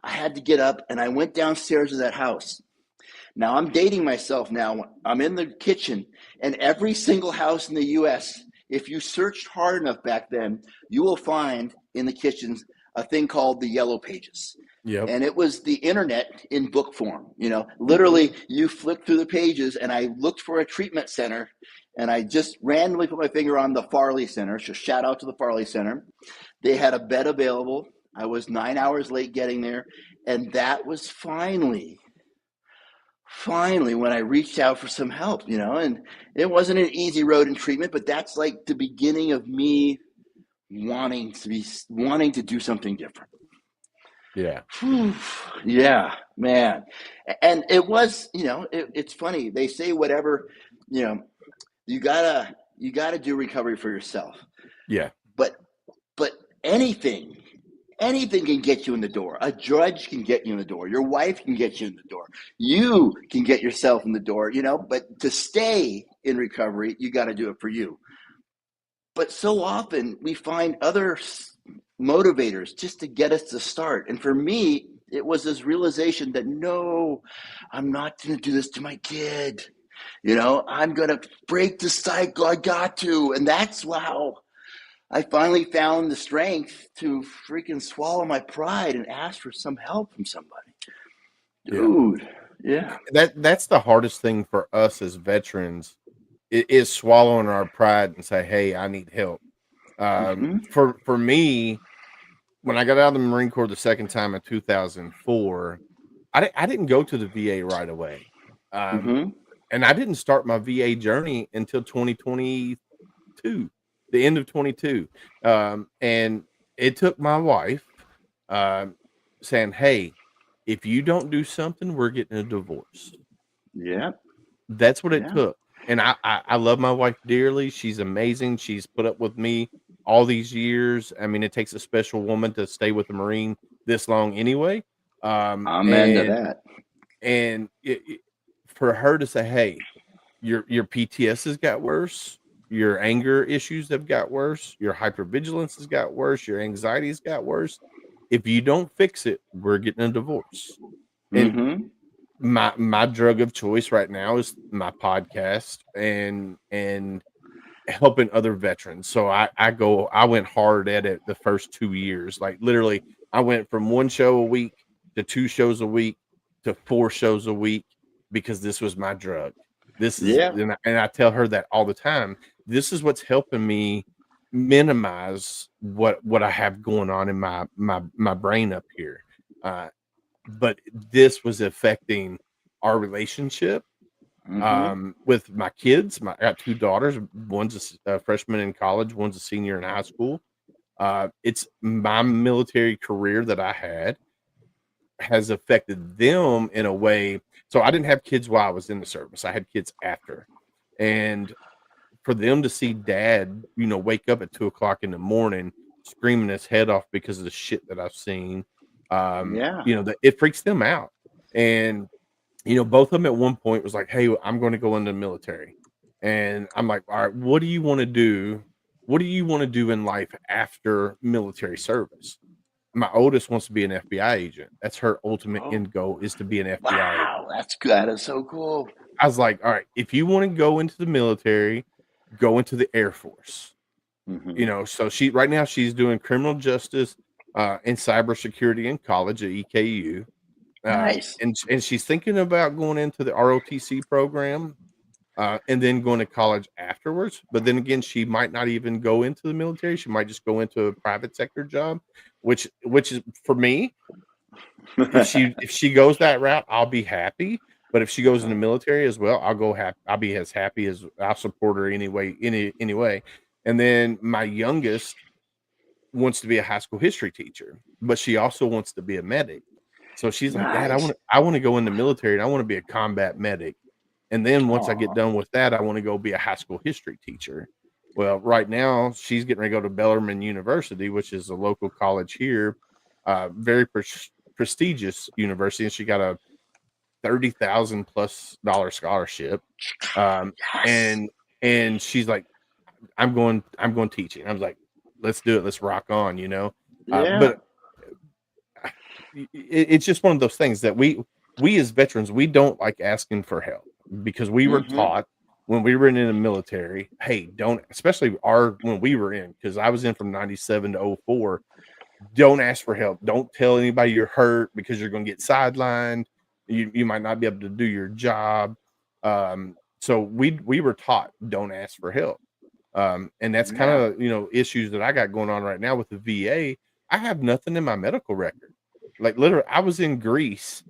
I had to get up, and I went downstairs to that house. Now I'm dating myself now. I'm in the kitchen, and every single house in the U.S., if you searched hard enough back then, you will find in the kitchens a thing called the Yellow Pages. Yep. And it was the internet in book form. You know, literally you flick through the pages, and I looked for a treatment center, and I just randomly put my finger on the Farley Center. So shout out to the Farley Center. They had a bed available. I was 9 hours late getting there. And that was finally when I reached out for some help, you know, and it wasn't an easy road in treatment, but that's like the beginning of me wanting to do something different. Yeah. Whew. Yeah, man. And it was, it's funny. They say whatever, you know, you gotta do recovery for yourself. Yeah. But but anything, anything can get you in the door. A judge can get you in the door. Your wife can get you in the door. You can get yourself in the door, but to stay in recovery, you got to do it for you. But so often we find other motivators just to get us to start. And for me, it was this realization that no, I'm not going to do this to my kid. I'm going to break the cycle. I got to. And that's wow. I finally found the strength to freaking swallow my pride and ask for some help from somebody. Yeah. Dude, yeah. That's the hardest thing for us as veterans is swallowing our pride and say, "Hey, I need help." Mm-hmm. For me, when I got out of the Marine Corps the second time in 2004, I didn't go to the VA right away, Mm-hmm. and I didn't start my VA journey until 2022, the end of 22, and it took my wife saying, "Hey, if you don't do something, we're getting a divorce." Yeah. That's what it Yeah. took, and I love my wife dearly. She's amazing. She's put up with me all these years. I mean, it takes a special woman to stay with a Marine this long anyway. Amen to that. And for her to say, "Hey, your PTS has got worse, your anger issues have got worse, your hypervigilance has got worse, your anxiety's got worse. If you don't fix it, we're getting a divorce." And Mm-hmm. my drug of choice right now is my podcast and helping other veterans. So I went hard at it the first 2 years. Like literally I went from one show a week to 2 shows a week to 4 shows a week because this was my drug. This is Yeah. and I tell her that all the time. This is what's helping me minimize what I have going on in my brain up here. But this was affecting our relationship Mm-hmm. with my kids. I got 2 daughters. One's a freshman in college, one's a senior in high school. It's my military career that I had has affected them in a way. So I didn't have kids while I was in the service. I had kids after. And for them to see dad, wake up at 2 o'clock in the morning screaming his head off because of the shit that I've seen, Yeah. that it freaks them out. And both of them at one point was like, "Hey, I'm going to go into the military." And I'm like, "All right, what do you want to do? What do you want to do in life after military service?" My oldest wants to be an FBI agent. That's her ultimate Oh, end goal is to be an FBI agent. wow. That's good. That is so cool. I was like, "All right, if you want to go into the military, go into the Air Force." Mm-hmm. So right now she's doing criminal justice and cybersecurity in college at EKU. Nice. And she's thinking about going into the ROTC program and then going to college afterwards. But then again, she might not even go into the military. She might just go into a private sector job, which is for me. If she goes that route, I'll be happy. But if she goes in the military as well, I'll be as happy as I'll support her anyway. And then my youngest wants to be a high school history teacher, but she also wants to be a medic. So she's like, "Dad, Nice. I want to go in the military and I want to be a combat medic. And then once I get Aw. done with that, I want to go be a high school history teacher." Well, right now she's getting ready to go to Bellarmine University, which is a local college here, very prestigious university, and she got a $30,000+ scholarship. Yes. And she's like, I'm going teaching. I was like, "Let's do it. Let's rock on," Yeah. But it's just one of those things that we as veterans, we don't like asking for help because we were Mm-hmm. taught when we were in the military, hey, don't, especially when we were in, because I was in from 97 to 04, don't ask for help. Don't tell anybody you're hurt because you're going to get sidelined. You might not be able to do your job. So we were taught don't ask for help. And that's kind Yeah. of, issues that I got going on right now with the VA. I have nothing in my medical record. Like literally, I was in Greece.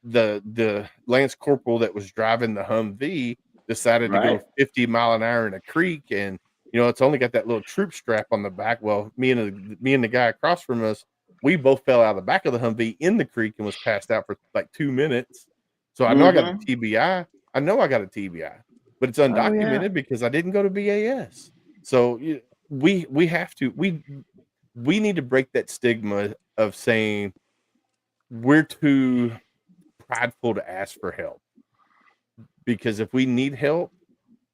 The Lance Corporal that was driving the Humvee decided to go Right. 50 mile an hour in a creek, and it's only got that little troop strap on the back. Well, me and the guy across from us we both fell out of the back of the Humvee in the creek and was passed out for like 2 minutes. So I know I got a TBI. I know I got a TBI, but it's undocumented because I didn't go to BAS. So we have to we need to break that stigma of saying we're too prideful to ask for help. Because if we need help,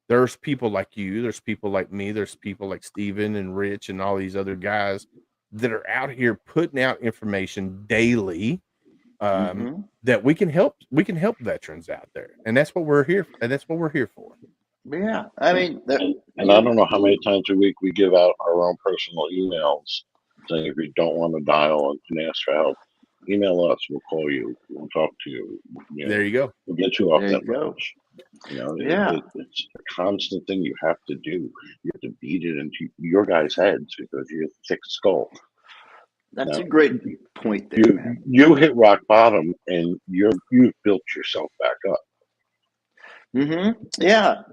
there's people like you, there's people like me, there's people like Steven and Rich and all these other guys that are out here putting out information daily that we can help veterans out there. And that's what we're here for. Yeah. I mean, and I don't know how many times a week we give out our own personal emails saying if you don't want to dial and ask for help, email us. We'll call you. We'll talk to you. There you go. We'll get you off There that you go. bridge. You know, Yeah. it's a constant thing you have to do. You have to beat it into your guys' heads because you have a thick skull. That's No. a great point there, man. You hit rock bottom and you've built yourself back up. Yeah.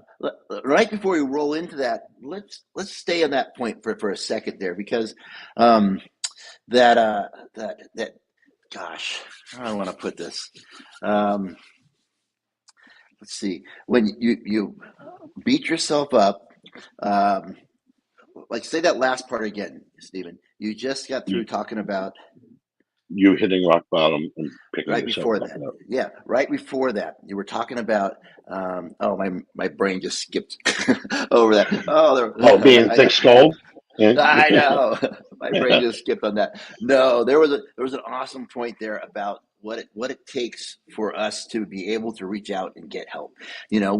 Right before we roll into that, let's stay on that point for a second there, because that gosh, how do I want to put this? Let's see. When you beat yourself up, like say that last part again, Stephen. You just got through talking about you hitting rock bottom and picking right yourself before back that. up. Yeah, right before that, you were talking about. My brain just skipped over that. Being thick-skulled. I know. My brain just skipped on that. No, there was an awesome point there about what it takes for us to be able to reach out and get help. You know,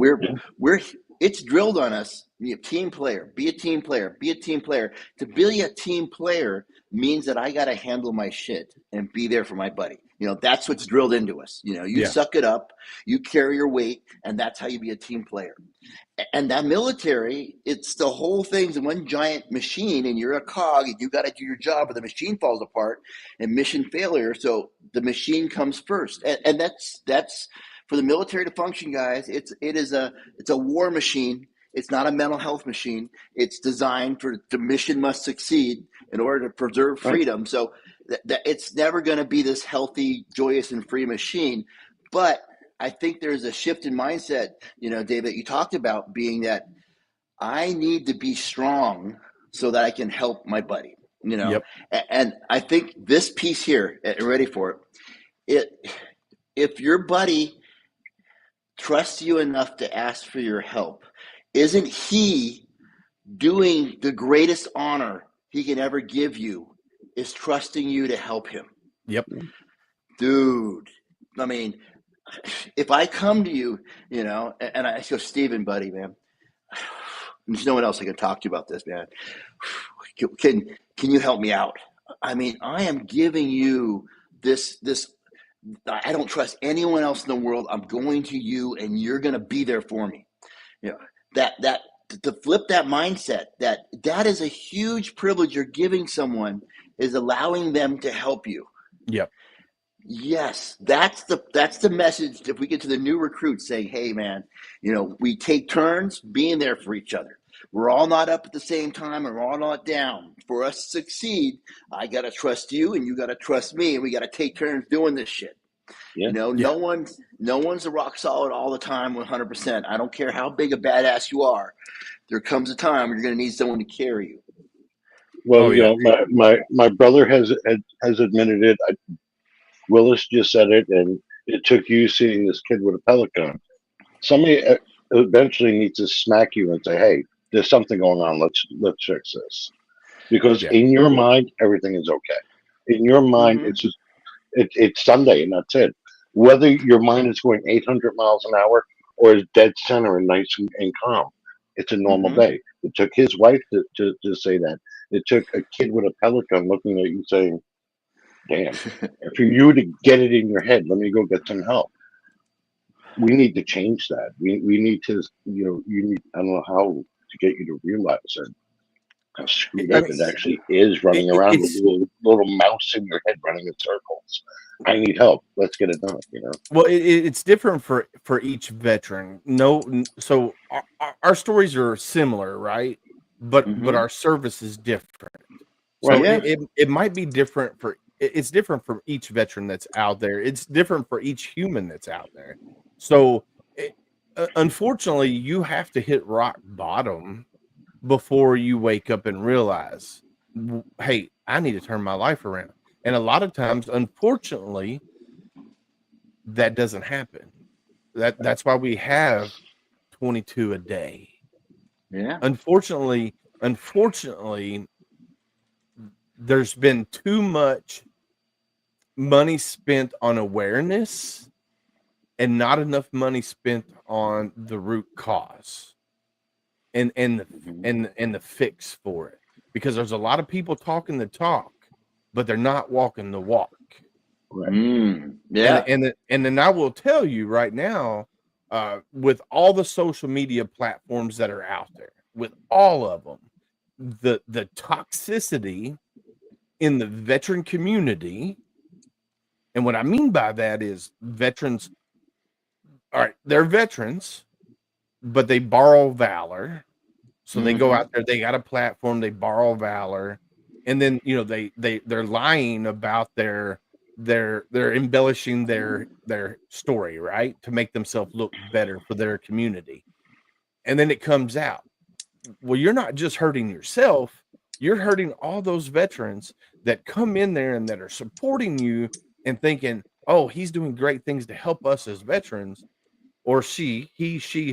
it's drilled on us. Be a team player. Be a team player. Be a team player. To be a team player means that I got to handle my shit and be there for my buddy. You know, that's what's drilled into us. You know, you suck it up, you carry your weight, and that's how you be a team player. And that military, it's the whole thing's one giant machine, and you're a cog, and you got to do your job, or the machine falls apart, and mission failure. So the machine comes first, and that's for the military to function, guys. It's a war machine. It's not a mental health machine. It's designed for the mission must succeed in order to preserve freedom. Right. So that it's never going to be this healthy, joyous, and free machine. But I think there's a shift in mindset, you know, Dave, that you talked about, being that I need to be strong so that I can help my buddy, you know. And I think this piece here, ready for it, if your buddy trusts you enough to ask for your help, isn't he doing the greatest honor he can ever give you is trusting you to help him? Yep. Dude, I mean, if I come to you, you know, and I go, Steven, buddy, man, there's no one else I can talk to about this, man. Can you help me out? I mean, I am giving you this. I don't trust anyone else in the world. I'm going to you, and you're going to be there for me. You know, that to flip that mindset, that is a huge privilege you're giving someone, is allowing them to help you. Yep. Yes, that's the message. If we get to the new recruits saying, hey, man, you know, we take turns being there for each other. We're all not up at the same time, and we're all not down. For us to succeed, I got to trust you, and you got to trust me, and we got to take turns doing this shit. Yeah. You know, no one's a rock solid all the time, 100%. I don't care how big a badass you are. There comes a time where you're going to need someone to carry you. Well, you know, my brother has admitted it. Willis just said it, and it took you seeing this kid with a pellet gun. Somebody eventually needs to smack you and say, "Hey, there's something going on. Let's fix this." Because in your mind, everything is okay. In your mind, it's just it's Sunday and that's it. Whether your mind is going 800 miles an hour or is dead center and nice and calm, it's a normal day. It took his wife to say that. It took a kid with a pellet gun looking at you saying, damn, for you to get it in your head, let me go get some help. We need to change that. We need to, you know, I don't know how to get you to realize it. How screwed up it actually is, running around with a little mouse in your head running in circles. I need help. Let's get it done, you know? Well, it's different for each veteran. So our stories are similar, right? But our service is different. So it might be different for it's different for each veteran that's out there. It's different for each human that's out there. So unfortunately, you have to hit rock bottom before you wake up and realize, hey, I need to turn my life around. And a lot of times, unfortunately, that doesn't happen. That's why we have 22 a day. Yeah. Unfortunately, there's been too much money spent on awareness and not enough money spent on the root cause and the fix for it. Because there's a lot of people talking the talk, but they're not walking the walk. Yeah. And then I will tell you right now, with all the social media platforms that are out there, with all of them, the toxicity in the veteran community, and what I mean by that is veterans, all right, they're veterans, but they borrow valor. So they go out there, they got a platform, they borrow valor, and then they're lying about they're embellishing their story, right, to make themselves look better for their community. And then it comes out, well, you're not just hurting yourself, you're hurting all those veterans that come in there and that are supporting you and thinking, oh, he's doing great things to help us as veterans, or she,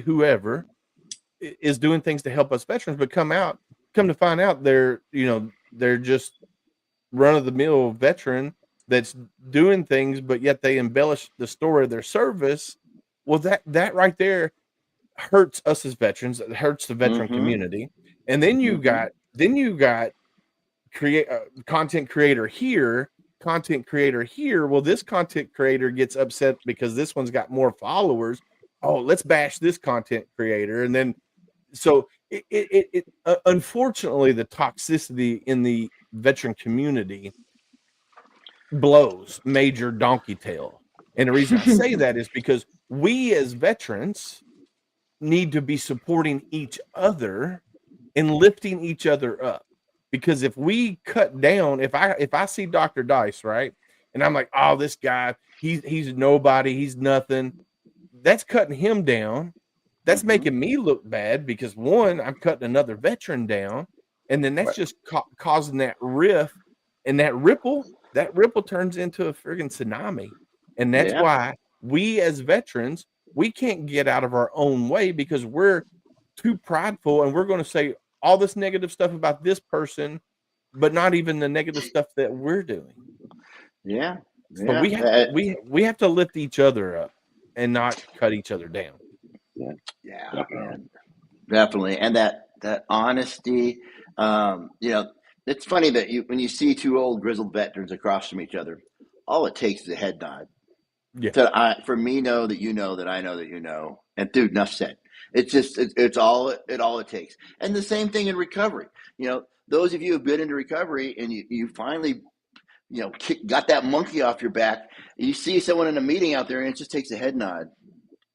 whoever is doing things to help us veterans, but come to find out they're just run of the mill veteran that's doing things, but yet they embellish the story of their service. Well, that right there hurts us as veterans. It hurts the veteran community. And then you got content creator here. Well, this content creator gets upset because this one's got more followers. Oh, let's bash this content creator. And then, so it unfortunately, the toxicity in the veteran community blows major donkey tail. And the reason I say that is because we as veterans need to be supporting each other and lifting each other up. Because if we cut down, if I see Dr. Dice, right, and I'm like, oh, this guy, he's nobody, he's nothing, that's cutting him down. That's making me look bad because, one, I'm cutting another veteran down, and then that's just causing that rift, and that ripple turns into a friggin' tsunami. And that's why we as veterans, we can't get out of our own way because we're too prideful, and we're going to say all this negative stuff about this person, but not even the negative stuff that we're doing. Yeah. So we have to lift each other up and not cut each other down. Yeah, definitely. And that honesty, it's funny that when you see two old grizzled veterans across from each other, all it takes is a head nod. Yeah. For me, know that you know that I know that you know. And dude, enough said. It's just it's all it takes. And the same thing in recovery. Those of you who've been into recovery and you finally got that monkey off your back, you see someone in a meeting out there and it just takes a head nod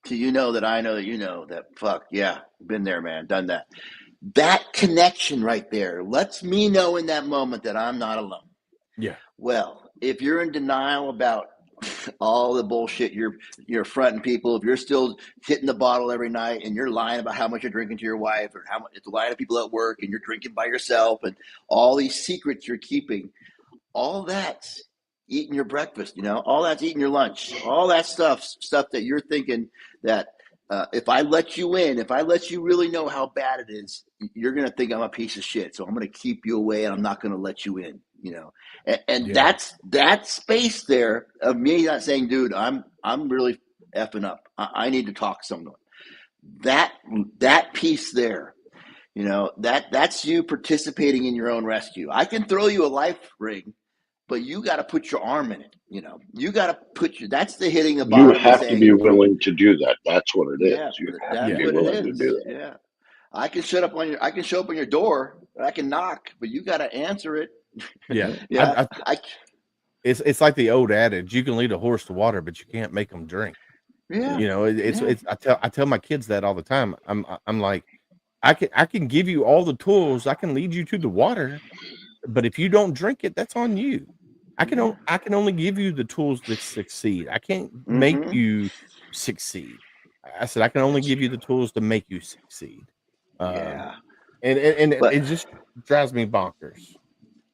to that I know that you know that fuck yeah, been there, man, done that. That connection right there lets me know in that moment that I'm not alone. Yeah. Well, if you're in denial about all the bullshit you're fronting people, if you're still hitting the bottle every night and you're lying about how much you're drinking to your wife or how much it's lying to people at work and you're drinking by yourself and all these secrets you're keeping, all that's eating your breakfast, all that's eating your lunch, all that stuff that you're thinking that if I let you in, if I let you really know how bad it is, you're going to think I'm a piece of shit. So I'm going to keep you away and I'm not going to let you in, and that's that space there of me not saying, dude, I'm really effing up. I need to talk to someone. That piece there, that's you participating in your own rescue. I can throw you a life ring, but you got to put your arm in it. You got to that's the hitting the bottom. You have to be willing to do that. That's what it is. Yeah, You have that's to be what willing it to is. do that. Yeah, I can show up on your door. I can knock, but you got to answer it. Yeah, yeah. It's like the old adage: you can lead a horse to water, but you can't make them drink. Yeah, it's I tell my kids that all the time. I'm like, I can give you all the tools. I can lead you to the water, but if you don't drink it, that's on you. I can only give you the tools to succeed. I can't make Mm-hmm. you succeed. I said I can only give you the tools to make you succeed. Um, Yeah. and But it just drives me bonkers.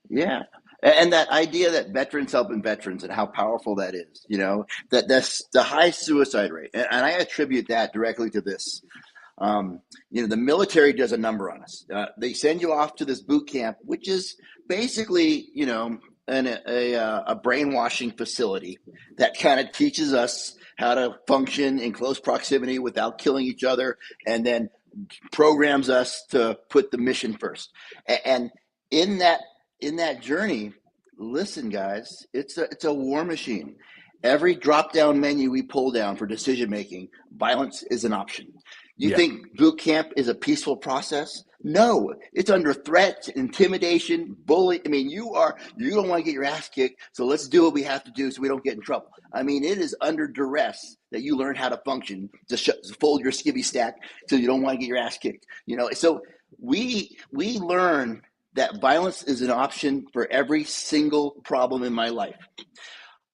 yeah. And that idea that veterans helping veterans and how powerful that is, that's the high suicide rate. And I attribute that directly to this. The military does a number on us. They send you off to this boot camp, which is basically, a brainwashing facility that kind of teaches us how to function in close proximity without killing each other, and then programs us to put the mission first. And in that journey, listen, guys, it's a war machine. Every drop down menu we pull down for decision making, violence is an option. You Yeah. think boot camp is a peaceful process? No, it's under threat, intimidation, bully. I mean, you don't want to get your ass kicked, so let's do what we have to do so we don't get in trouble. I mean, it is under duress that you learn how to function, to fold your skivvy stack so you don't want to get your ass kicked. So we learn that violence is an option for every single problem in my life.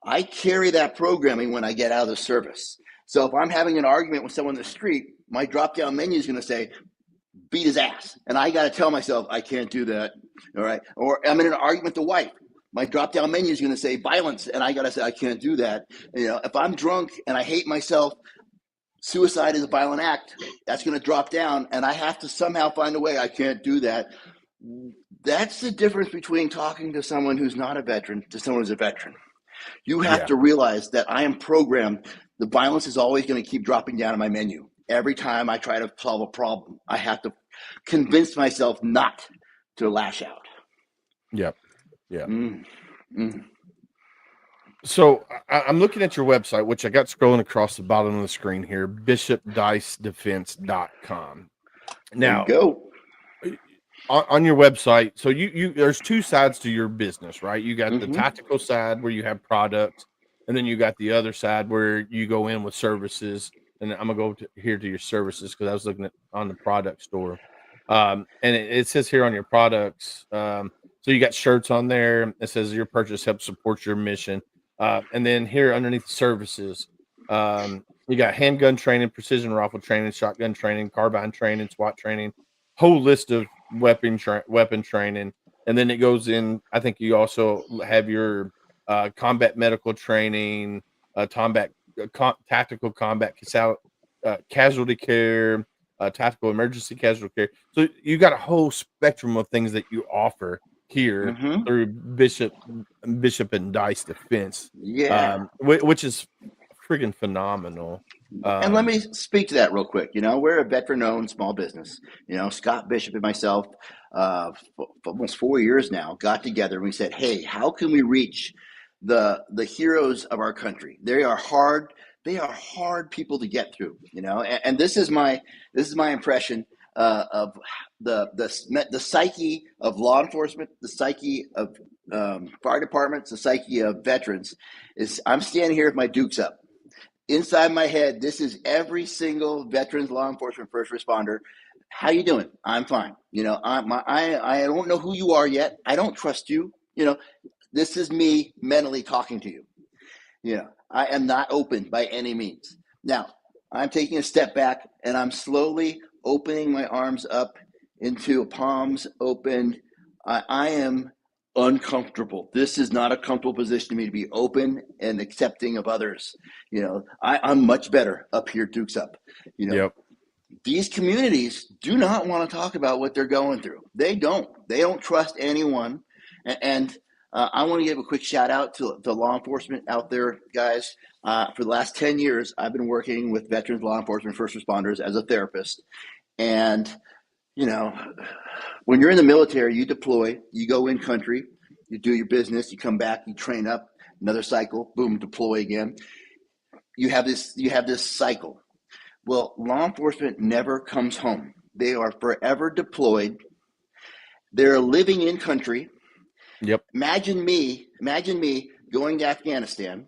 I carry that programming when I get out of the service. So if I'm having an argument with someone in the street, my drop-down menu is going to say, beat his ass. And I got to tell myself, I can't do that. All right. Or I'm in an argument with the wife. My drop-down menu is going to say violence. And I got to say, I can't do that. If I'm drunk and I hate myself, suicide is a violent act. That's going to drop down. And I have to somehow find a way. I can't do that. That's the difference between talking to someone who's not a veteran to someone who's a veteran. You have to realize that I am programmed. The violence is always going to keep dropping down on my menu. Every time I try to solve a problem, I have to convince myself not to lash out. Yep. Yeah. Mm-hmm. So I'm looking at your website, which I got scrolling across the bottom of the screen here, bishopdicedefense.com. Now, go. On your website, so you there's two sides to your business, right? You got the tactical side where you have products, and then you got the other side where you go in with services. And I'm gonna go here to your services because I was looking at on the product store, and it says here on your products. So you got shirts on there. It says your purchase helps support your mission, and then here underneath services, you got handgun training, precision rifle training, shotgun training, carbine training, SWAT training, whole list of weapon training, and then it goes in. I think you also have your combat medical training, tactical combat casualty care, tactical emergency casualty care. So you got a whole spectrum of things that you offer here through Bishop and Dice Defense. Yeah. Which is freaking phenomenal. And let me speak to that real quick. We're a veteran-owned small business. Scott Bishop and myself, for almost 4 years now, got together and we said, hey, how can we reach the heroes of our country? They are hard people to get through, and this is my impression of the psyche of law enforcement, the psyche of fire departments, the psyche of veterans. Is I'm standing here with my dukes up. Inside my head, this is every single veterans, law enforcement, first responder. How you doing? I'm fine. I don't know who you are yet. I don't trust you. This is me mentally talking to you. I am not open by any means. Now, I'm taking a step back and I'm slowly opening my arms up into palms open. I am uncomfortable. This is not a comfortable position to me to be open and accepting of others. I'm much better up here, dukes up. Yep. These communities do not want to talk about what they're going through. They don't trust anyone. And I want to give a quick shout out to law enforcement out there, guys. For the last 10 years, I've been working with veterans, law enforcement, first responders as a therapist. And, when you're in the military, you deploy, you go in country, you do your business, you come back, you train up, another cycle, boom, deploy again. You have this cycle. Well, law enforcement never comes home. They are forever deployed. They're living in country. Yep. Imagine me going to Afghanistan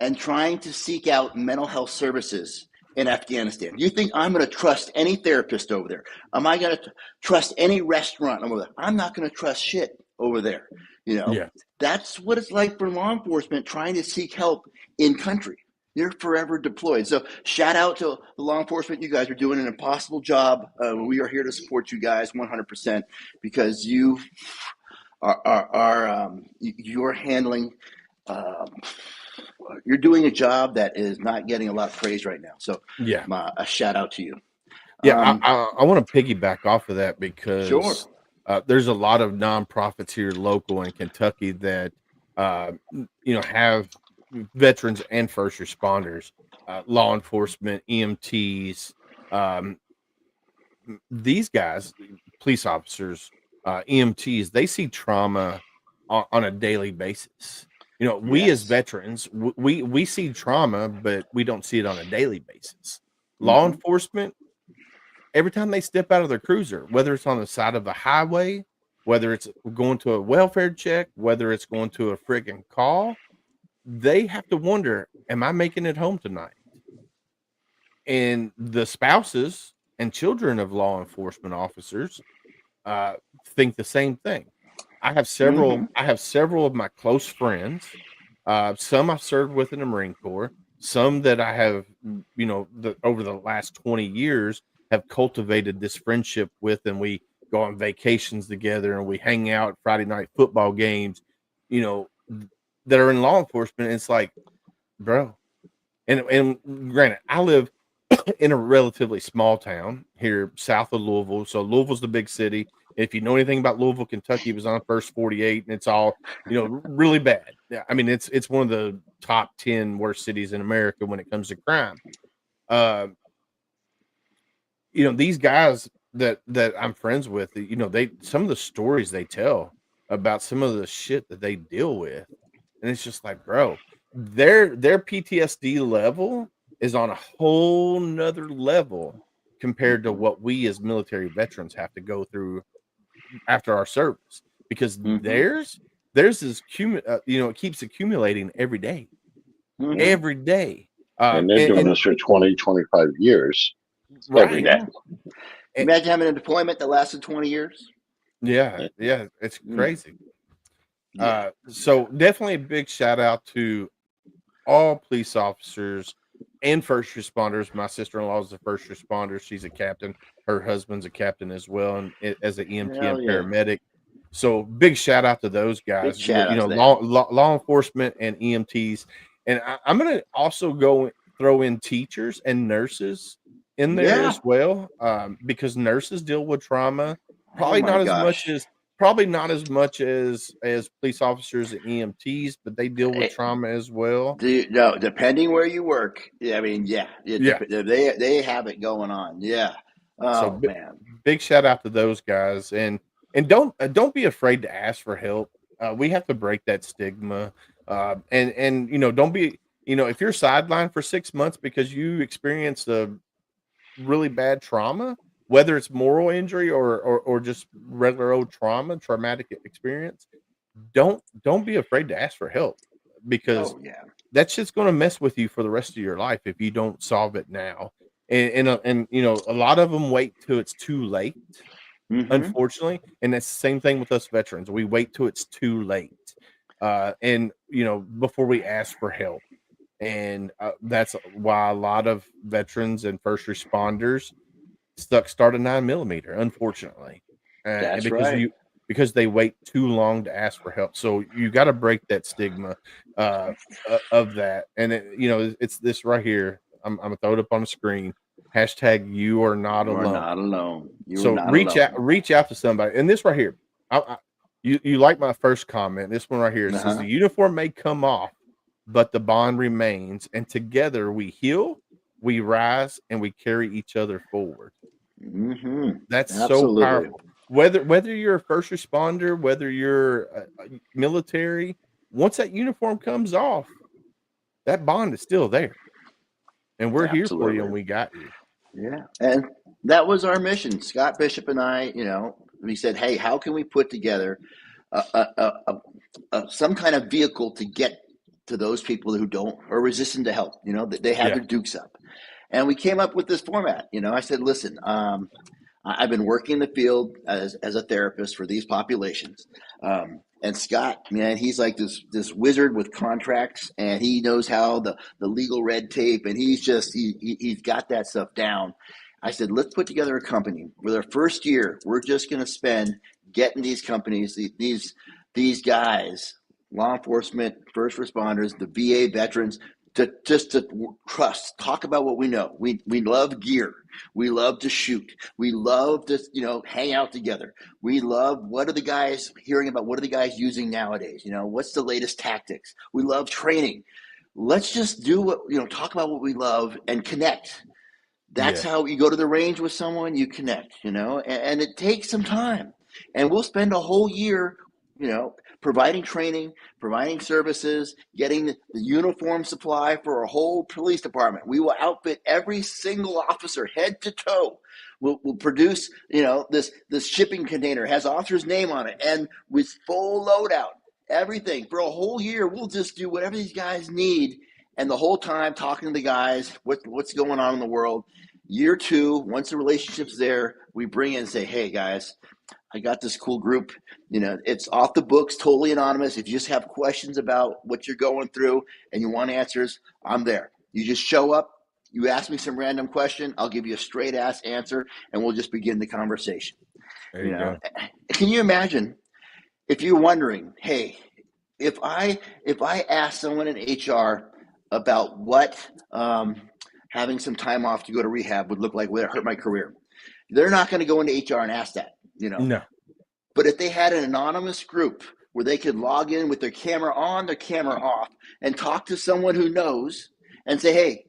and trying to seek out mental health services in Afghanistan. You think I'm going to trust any therapist over there? Am I going to trust any restaurant over there? I'm not going to trust shit. over there. Yeah. That's what it's like for law enforcement trying to seek help in country. You're forever deployed. So shout out to the law enforcement. You guys are doing an impossible job. We are here to support you guys 100% because you you're handling, you're doing a job that is not getting a lot of praise right now. So Yeah. a shout out to you. Yeah. I want to piggyback off of that Sure. because there's a lot of nonprofits here local in Kentucky that, have veterans and first responders, law enforcement, EMTs, these guys, police officers, EMTs, they see trauma on a daily basis. We as Yes. veterans, we see trauma, but we don't see it on a daily basis. Law Mhm. enforcement, every time they step out of their cruiser, whether it's on the side of the highway, whether it's going to a welfare check, whether it's going to a friggin' call, they have to wonder, am I making it home tonight? And the spouses and children of law enforcement officers think the same thing. I have several. Mhm. I have several of my close friends. Some I've served with in the Marine Corps. Some that I have, over the last 20 years, have cultivated this friendship with, and we go on vacations together, and we hang out at Friday night football games. That are in law enforcement. And it's like, bro, and granted, I live in a relatively small town here south of Louisville. So Louisville's the big city. If you know anything about Louisville, Kentucky, it was on first 48, and it's all, really bad. Yeah, I mean, it's one of the top 10 worst cities in America when it comes to crime. These guys that I'm friends with, they some of the stories they tell about some of the shit that they deal with, and it's just like, bro, their PTSD level is on a whole nother level compared to what we as military veterans have to go through after our service, because Mhm. theirs is it keeps accumulating every day, Mhm. every day. And they're doing this for 20, 25 years every Right. day. Imagine having a deployment that lasted 20 years. Yeah, it's Mm. crazy. Yeah. So definitely a big shout out to all police officers and first responders. My sister-in-law is a first responder. She's a captain. Her husband's a captain as well, and as an EMT Hell and yeah. paramedic. So big shout out to those guys. Big shout out to them. Law enforcement and EMTs, and I'm going to also throw in teachers and nurses in there Yeah. as well, because nurses deal with trauma. Probably Oh my not as gosh. much as police officers and EMTs, but they deal with trauma as well. No, depending where you work, I mean, yeah, Yeah. they have it going on. Yeah. So Oh man. big shout out to those guys, and don't be afraid to ask for help. We have to break that stigma, and don't be, if you're sidelined for 6 months because you experienced a really bad trauma, whether it's moral injury or just regular old traumatic experience, don't be afraid to ask for help, because Oh yeah. that shit's going to mess with you for the rest of your life if you don't solve it now. And a lot of them wait till it's too late, Mhm. unfortunately. And that's the same thing with us veterans. We wait till it's too late, and before we ask for help. And that's why a lot of veterans and first responders start a 9mm, unfortunately, and That's because right. they wait too long to ask for help. So you got to break that stigma of that. And it's this right here. I'm gonna throw it up on the screen. Hashtag you are not You are alone. not alone. You are So not reach alone. out to somebody. And this right here, you like my first comment. This one right here, it says Uh-huh. the uniform may come off, but the bond remains, and together we heal, we rise, and we carry each other forward. Mhm. That's so Absolutely. powerful. Whether you're a first responder, whether you're a military, once that uniform comes off, that bond is still there, and we're here for you, and Absolutely. we got you. Yeah. And that was our mission. Scott Bishop and I, we said, hey, how can we put together some kind of vehicle to get to those people who don't are resistant to help? They have Yeah. their dukes up. And we came up with this format. I said, listen, I've been working in the field as a therapist for these populations. And Scott, man, he's like this wizard with contracts, and he knows how the legal red tape, and he's got that stuff down. I said, let's put together a company. For their first year, we're just going to spend getting these companies, these guys, law enforcement, first responders, the VA veterans, to trust, talk about what we know. We love gear. We love to shoot. We love to, hang out together. We love, what are the guys hearing about? What are the guys using nowadays? What's the latest tactics? We love training. Let's just do talk about what we love and connect. That's how you go to the range with someone, you connect, and it takes some time. And we'll spend a whole year, providing training, providing services, getting the uniform supply for a whole police department. We will outfit every single officer head to toe. We'll produce, this shipping container has officer's name on it, and with full loadout, everything for a whole year. We'll just do whatever these guys need. And the whole time talking to the guys, what's going on in the world. Year 2, once the relationship's there, we bring in and say, hey guys, I got this cool group. It's off the books, totally anonymous. If you just have questions about what you're going through and you want answers, I'm there. You just show up, you ask me some random question, I'll give you a straight ass answer, and we'll just begin the conversation. There you go. Can you imagine if you're wondering, hey, if I ask someone in HR about what having some time off to go to rehab would look like, would it hurt my career? They're not going to go into HR and ask that, No. But if they had an anonymous group where they could log in with their camera on, their camera off, and talk to someone who knows and say, hey,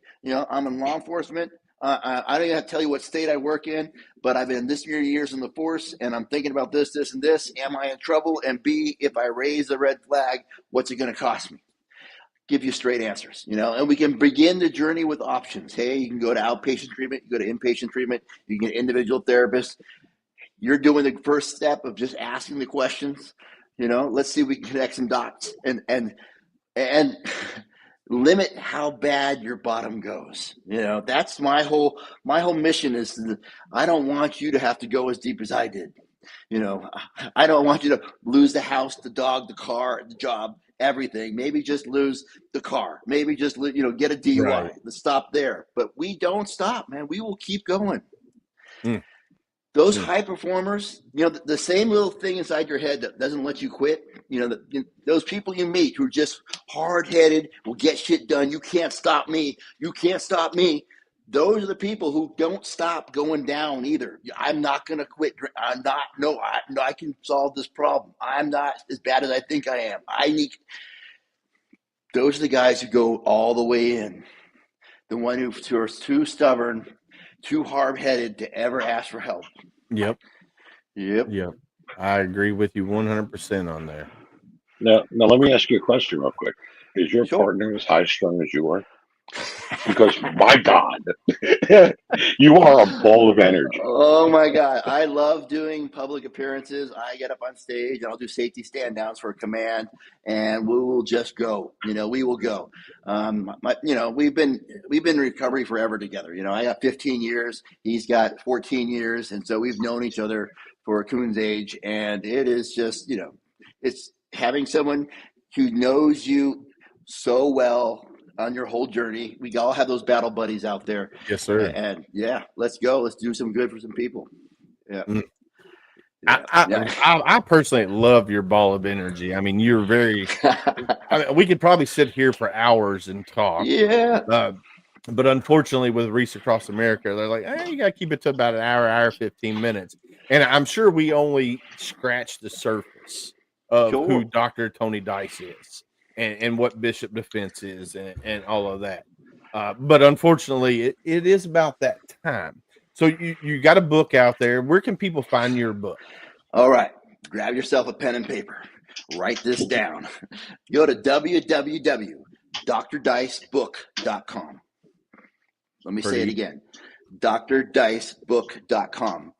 I'm in law enforcement. I don't even have to tell you what state I work in, but I've been this many years in the force, and I'm thinking about this, this, and this. Am I in trouble? And B, if I raise the red flag, what's it going to cost me? Give you straight answers, and we can begin the journey with options. Hey, you can go to outpatient treatment, you go to inpatient treatment, you can get individual therapists. You're doing the first step of just asking the questions. Let's see if we can connect some dots and limit how bad your bottom goes. That's my whole mission is I don't want you to have to go as deep as I did. I don't want you to lose the house, the dog, the car, the job, everything. Maybe just lose the car. Maybe just get a DUI. Right. Let's stop there. But we don't stop, man. We will keep going. Those high performers, the same little thing inside your head that doesn't let you quit, those people you meet who are just hard-headed, will get shit done. You can't stop me. You can't stop me. Those are the people who don't stop going down either. I'm not going to quit. I can solve this problem. I'm not as bad as I think I am. Those are the guys who go all the way in. The one who are too stubborn, too hard-headed to ever ask for help. Yep. I agree with you 100% on there. Now let me ask you a question real quick. Is your partner as high strung as you are? Because my God, you are a ball of energy. Oh my God. I love doing public appearances. I get up on stage and I'll do safety stand downs for a command, and we will just go, we will go. We've been in recovery forever together. I got 15 years, he's got 14 years. And so we've known each other for a coon's age, and it is just, it's having someone who knows you so well on your whole journey. We all have those battle buddies out there. Yes, sir. And let's go. Let's do some good for some people. Yeah. I personally love your ball of energy. I mean, you're very. We could probably sit here for hours and talk. Yeah. But unfortunately, with Reese Across America, they're like, you got to keep it to about an hour, 15 minutes. And I'm sure we only scratched the surface of who Dr. Tony Dice is. And what Bishop Defense is and all of that. But unfortunately, it is about that time. So you got a book out there. Where can people find your book? All right. Grab yourself a pen and paper. Write this down. Go to www.drdicebook.com. Let me say it again. drdicebook.com.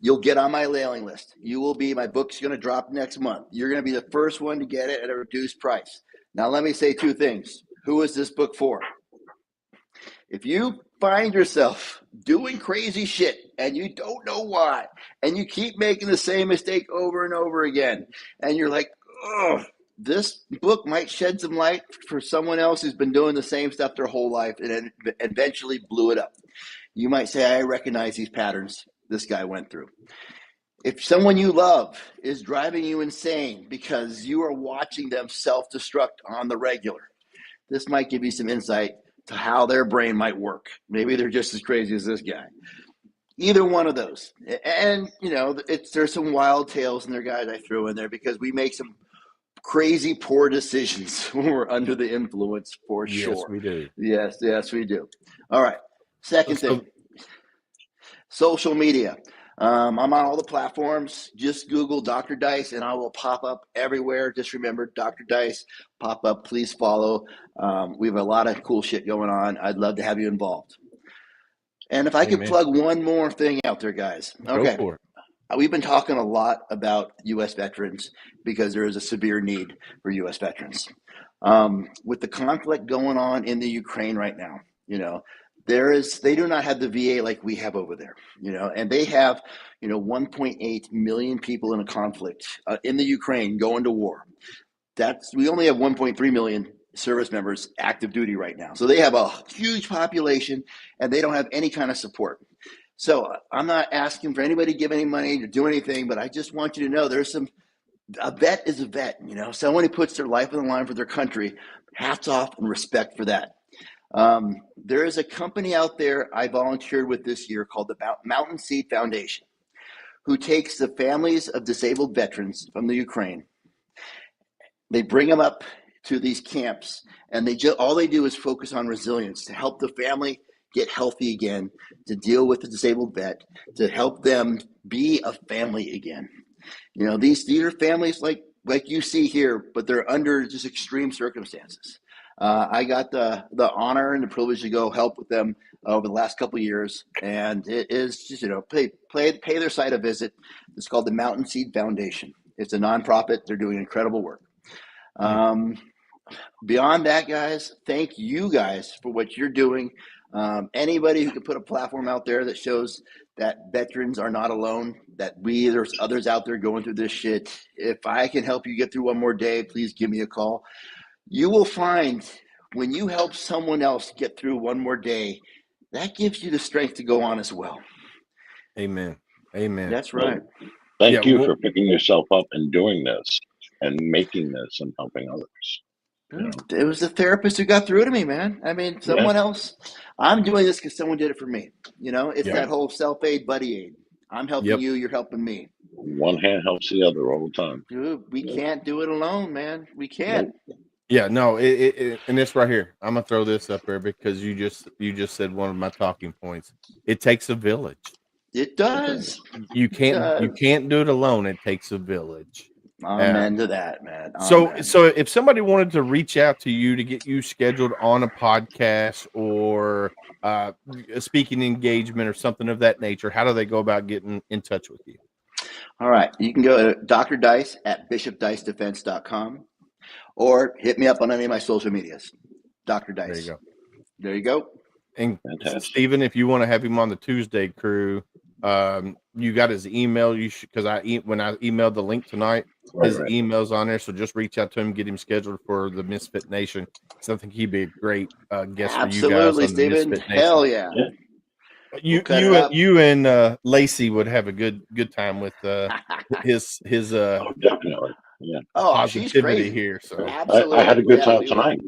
You'll get on my mailing list. My book's going to drop next month. You're going to be the first one to get it at a reduced price. Now, let me say two things. Who is this book for? If you find yourself doing crazy shit and you don't know why, and you keep making the same mistake over and over again, and you're like, oh, this book might shed some light for someone else who's been doing the same stuff their whole life and then eventually blew it up. You might say, I recognize these patterns this guy went through. If someone you love is driving you insane because you are watching them self-destruct on the regular, this might give you some insight to how their brain might work. Maybe they're just as crazy as this guy. Either one of those. And, you know, there's some wild tales in there, guys, I threw in there because we make some crazy poor decisions when we're under the influence, for sure. Yes, we do. Yes, we do. All right. Second thing, social media. I'm on all the platforms. Just Google Dr. Dice and I will pop up everywhere. Just remember, Dr. Dice, pop up. Please follow. We have a lot of cool shit going on. I'd love to have you involved. And if I could plug one more thing out there, guys. Okay. Go for it. We've been talking a lot about U.S. veterans because there is a severe need for U.S. veterans. With the conflict going on in the Ukraine right now, you know, they do not have the VA like we have over there, you know, and they have, you know, 1.8 million people in a conflict in the Ukraine going to war. We only have 1.3 million service members active duty right now. So they have a huge population and they don't have any kind of support. So I'm not asking for anybody to give any money to do anything, but I just want you to know a vet is a vet, you know, someone who puts their life on the line for their country. Hats off and respect for that. There is a company out there I volunteered with this year called the Mountain Seed Foundation, who takes the families of disabled veterans from the Ukraine. They bring them up to these camps, and all they do is focus on resilience to help the family get healthy again, to deal with the disabled vet, to help them be a family again. You know, these are families like you see here, but they're under just extreme circumstances. I got the honor and the privilege to go help with them over the last couple of years, and it is just, you know, pay their site a visit. It's called the Mountain Seed Foundation. It's a nonprofit. They're doing incredible work. Beyond that, guys, thank you guys for what you're doing. Anybody who can put a platform out there that shows that veterans are not alone, that there's others out there going through this shit. If I can help you get through one more day, please give me a call. You will find when you help someone else get through one more day, that gives you the strength to go on as well. Amen. Amen. That's right. Thank you for picking yourself up and doing this and making this and helping others. You know? It was the therapist who got through to me, man. I mean, someone else. I'm doing this because someone did it for me. You know, it's that whole self-aid, buddy aid. I'm helping you, you're helping me. One hand helps the other all the time. Dude, we can't do it alone, man. We can't. Nope. Yeah, no, and this right here, I'm gonna throw this up there because you just said one of my talking points. It takes a village. It does. You can't do it alone. It takes a village. Amen to that, man. So if somebody wanted to reach out to you to get you scheduled on a podcast or a speaking engagement or something of that nature, how do they go about getting in touch with you? All right, you can go to Dr. Dice at bishopdicedefense.com. Or hit me up on any of my social medias. Dr. Dice. There you go. And Stephen, if you want to have him on the Tuesday crew, you got his email. You should, because when I emailed the link tonight, his email's on there. So just reach out to him, get him scheduled for the Misfit Nation. So I think he'd be a great guest for you guys. Absolutely, Stephen. Hell yeah. You and Lacey would have a good time with his oh, definitely. Yeah. Oh, positivity she's crazy here. So I had a good time tonight.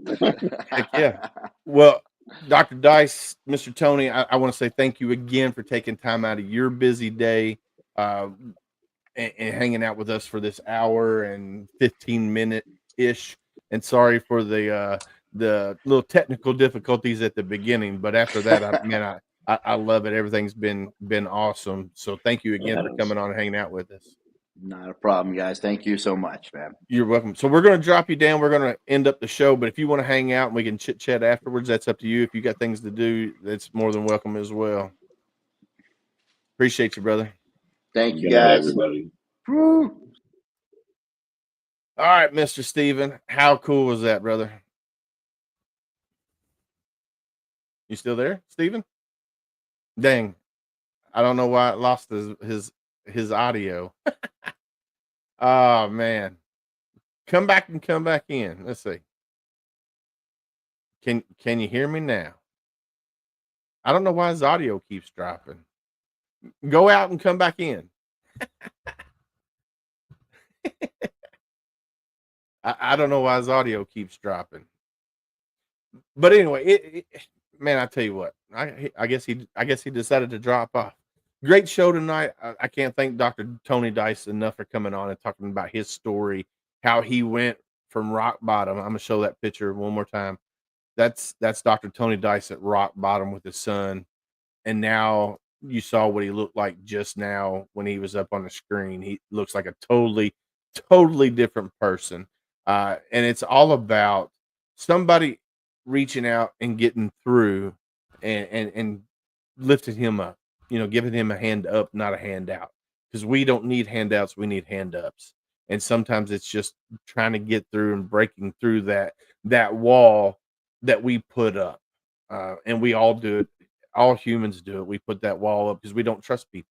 Heck yeah. Well, Dr. Dice, Mr. Tony, I want to say thank you again for taking time out of your busy day and hanging out with us for this hour and 15-minute ish. And sorry for the little technical difficulties at the beginning, but after that, I love it. Everything's been awesome. So thank you again for coming on and hanging out with us. Not a problem, guys. Thank you so much, man. You're welcome. So we're going to drop you down. We're going to end up the show, but if you want to hang out and we can chit chat afterwards, that's up to you. If you got things to do, that's more than welcome as well. Appreciate you, brother. Thank you, guys. Everybody. Woo. All right, Mr. Steven. How cool was that, brother? You still there, Steven? Dang, I don't know why it lost his audio. Oh man, come back and come back in. Let's see. Can you hear me now? I don't know why his audio keeps dropping. Go out and come back in. I don't know why his audio keeps dropping. But anyway, man, I tell you what, I guess he decided to drop off. Great show tonight. I can't thank Dr. Tony Dice enough for coming on and talking about his story, how he went from rock bottom. I'm gonna show that picture one more time. That's Dr. Tony Dice at rock bottom with his son, and now you saw what he looked like just now when he was up on the screen. He looks like a totally different person, and it's all about somebody reaching out and getting through and lifting him up, giving him a hand up, not a handout, because we don't need handouts, we need hand ups. And sometimes it's just trying to get through and breaking through that wall that we put up, and we all do it. All humans do it. We put that wall up because we don't trust people.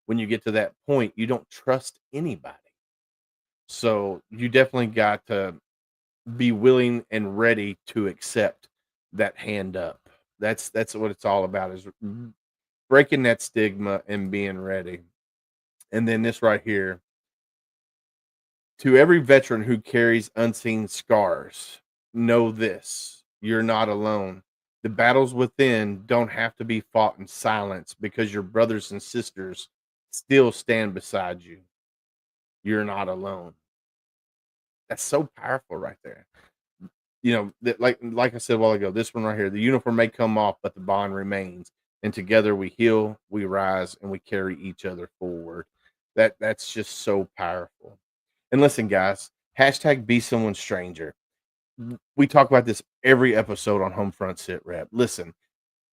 When you get to that point, you don't trust anybody. So you definitely got to be willing and ready to accept that hand up. That's what it's all about, is breaking that stigma and being ready. And then this right here: to every veteran who carries unseen scars, know this: you're not alone. The battles within don't have to be fought in silence, because your brothers and sisters still stand beside you. You're not alone. That's so powerful right there. That, like I said a while ago, this one right here: the uniform may come off, but the bond remains. And together we heal, we rise, and we carry each other forward. That's just so powerful. And listen, guys, hashtag be someone stranger. We talk about this every episode on Homefront Sitrep. Listen,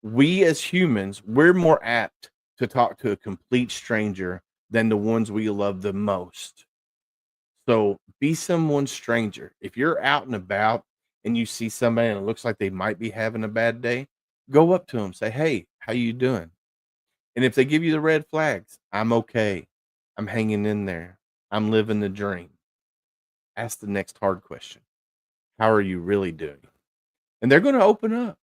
we as humans, we're more apt to talk to a complete stranger than the ones we love the most. So be someone stranger. If you're out and about and you see somebody and it looks like they might be having a bad day, go up to them, say, "Hey, how you doing?" And if they give you the red flags, "I'm okay. I'm hanging in there. I'm living the dream." Ask the next hard question: how are you really doing? And they're going to open up.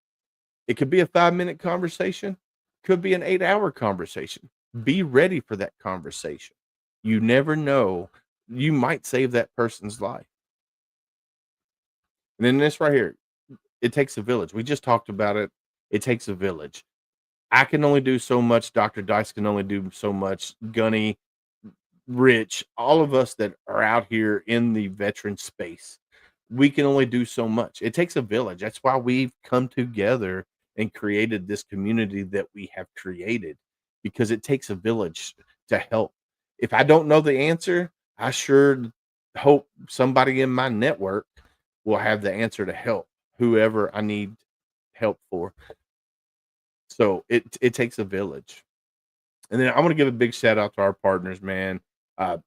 It could be a 5-minute conversation, could be an 8-hour conversation. Be ready for that conversation. You never know. You might save that person's life. And then this right here: it takes a village. We just talked about it. It takes a village. I can only do so much. Dr. Dice can only do so much. Gunny, Rich, all of us that are out here in the veteran space, we can only do so much. It takes a village. That's why we've come together and created this community that we have created, because it takes a village to help. If I don't know the answer, I sure hope somebody in my network will have the answer to help whoever I need help for. So it takes a village. And then I want to give a big shout out to our partners, man. Uh,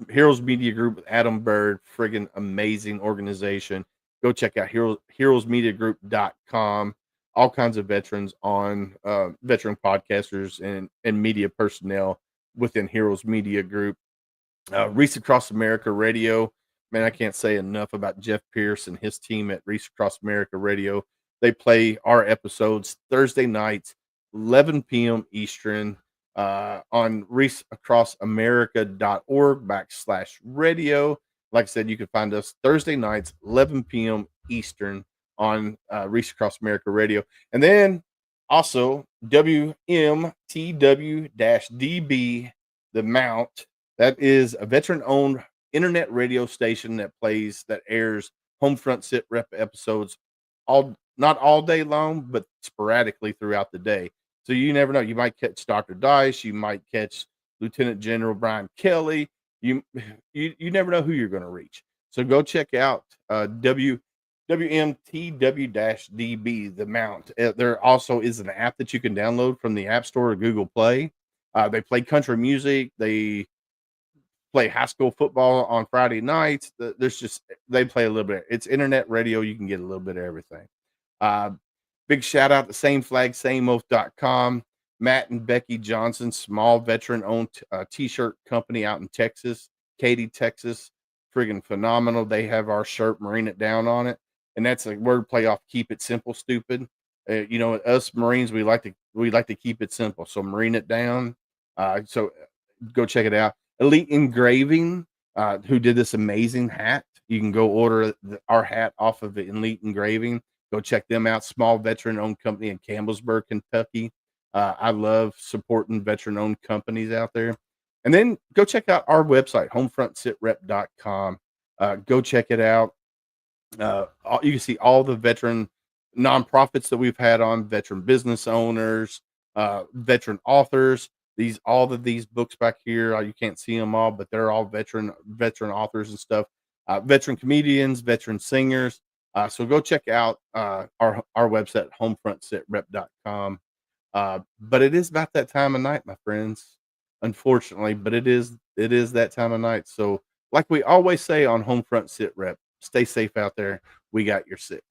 Heroes Media Group with Adam Bird, friggin' amazing organization. Go check out heroesmediagroup.com. All kinds of veterans on veteran podcasters and media personnel within Heroes Media Group. Reese Across America Radio. Man, I can't say enough about Jeff Pierce and his team at Reese Across America Radio. They play our episodes Thursday nights, 11 p.m. Eastern, on reaseacrossamerica.org/radio. Like I said, you can find us Thursday nights, 11 p.m. Eastern on Reese Across America Radio. And then also WMTW-DB, The Mount. That is a veteran-owned internet radio station that airs Homefront Sitrep episodes not all day long, but sporadically throughout the day. So you never know. You might catch Dr. Dice. You might catch Lieutenant General Brian Kelly. You never know who you're going to reach. So go check out WMTW-DB, The Mount. There also is an app that you can download from the App Store or Google Play. They play country music. They play high school football on Friday nights. They play a little bit. It's internet radio. You can get a little bit of everything. Big shout out to sameflagsameoath.com. Matt and Becky Johnson, small veteran-owned t-shirt company out in Texas, Katy, Texas. Friggin' phenomenal. They have our shirt, Marine It Down, on it, and that's a wordplay off "Keep It Simple, Stupid." You know, us Marines, we like to keep it simple. So Marine It Down. So go check it out. Elite Engraving, who did this amazing hat. You can go order our hat off of Elite Engraving. Go check them out. Small veteran-owned company in Campbellsburg, Kentucky. I love supporting veteran-owned companies out there. And then go check out our website, homefrontsitrep.com. Go check it out. You can see all the veteran nonprofits that we've had on, veteran business owners, veteran authors. All of these books back here, you can't see them all, but they're all veteran authors and stuff. Veteran comedians, veteran singers. So go check out our website, homefrontsitrep.com. But it is about that time of night, my friends, unfortunately, but it is that time of night. So like we always say on Homefront Sit Rep, stay safe out there. We got your six.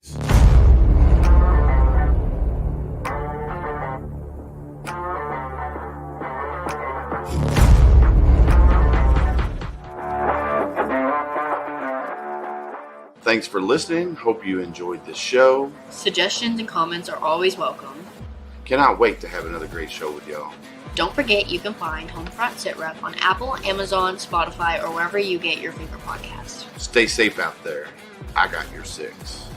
Thanks for listening. Hope you enjoyed this show. Suggestions and comments are always welcome. Cannot wait to have another great show with y'all. Don't forget you can find Homefront Sitrep on Apple, Amazon, Spotify, or wherever you get your favorite podcasts. Stay safe out there. I got your six.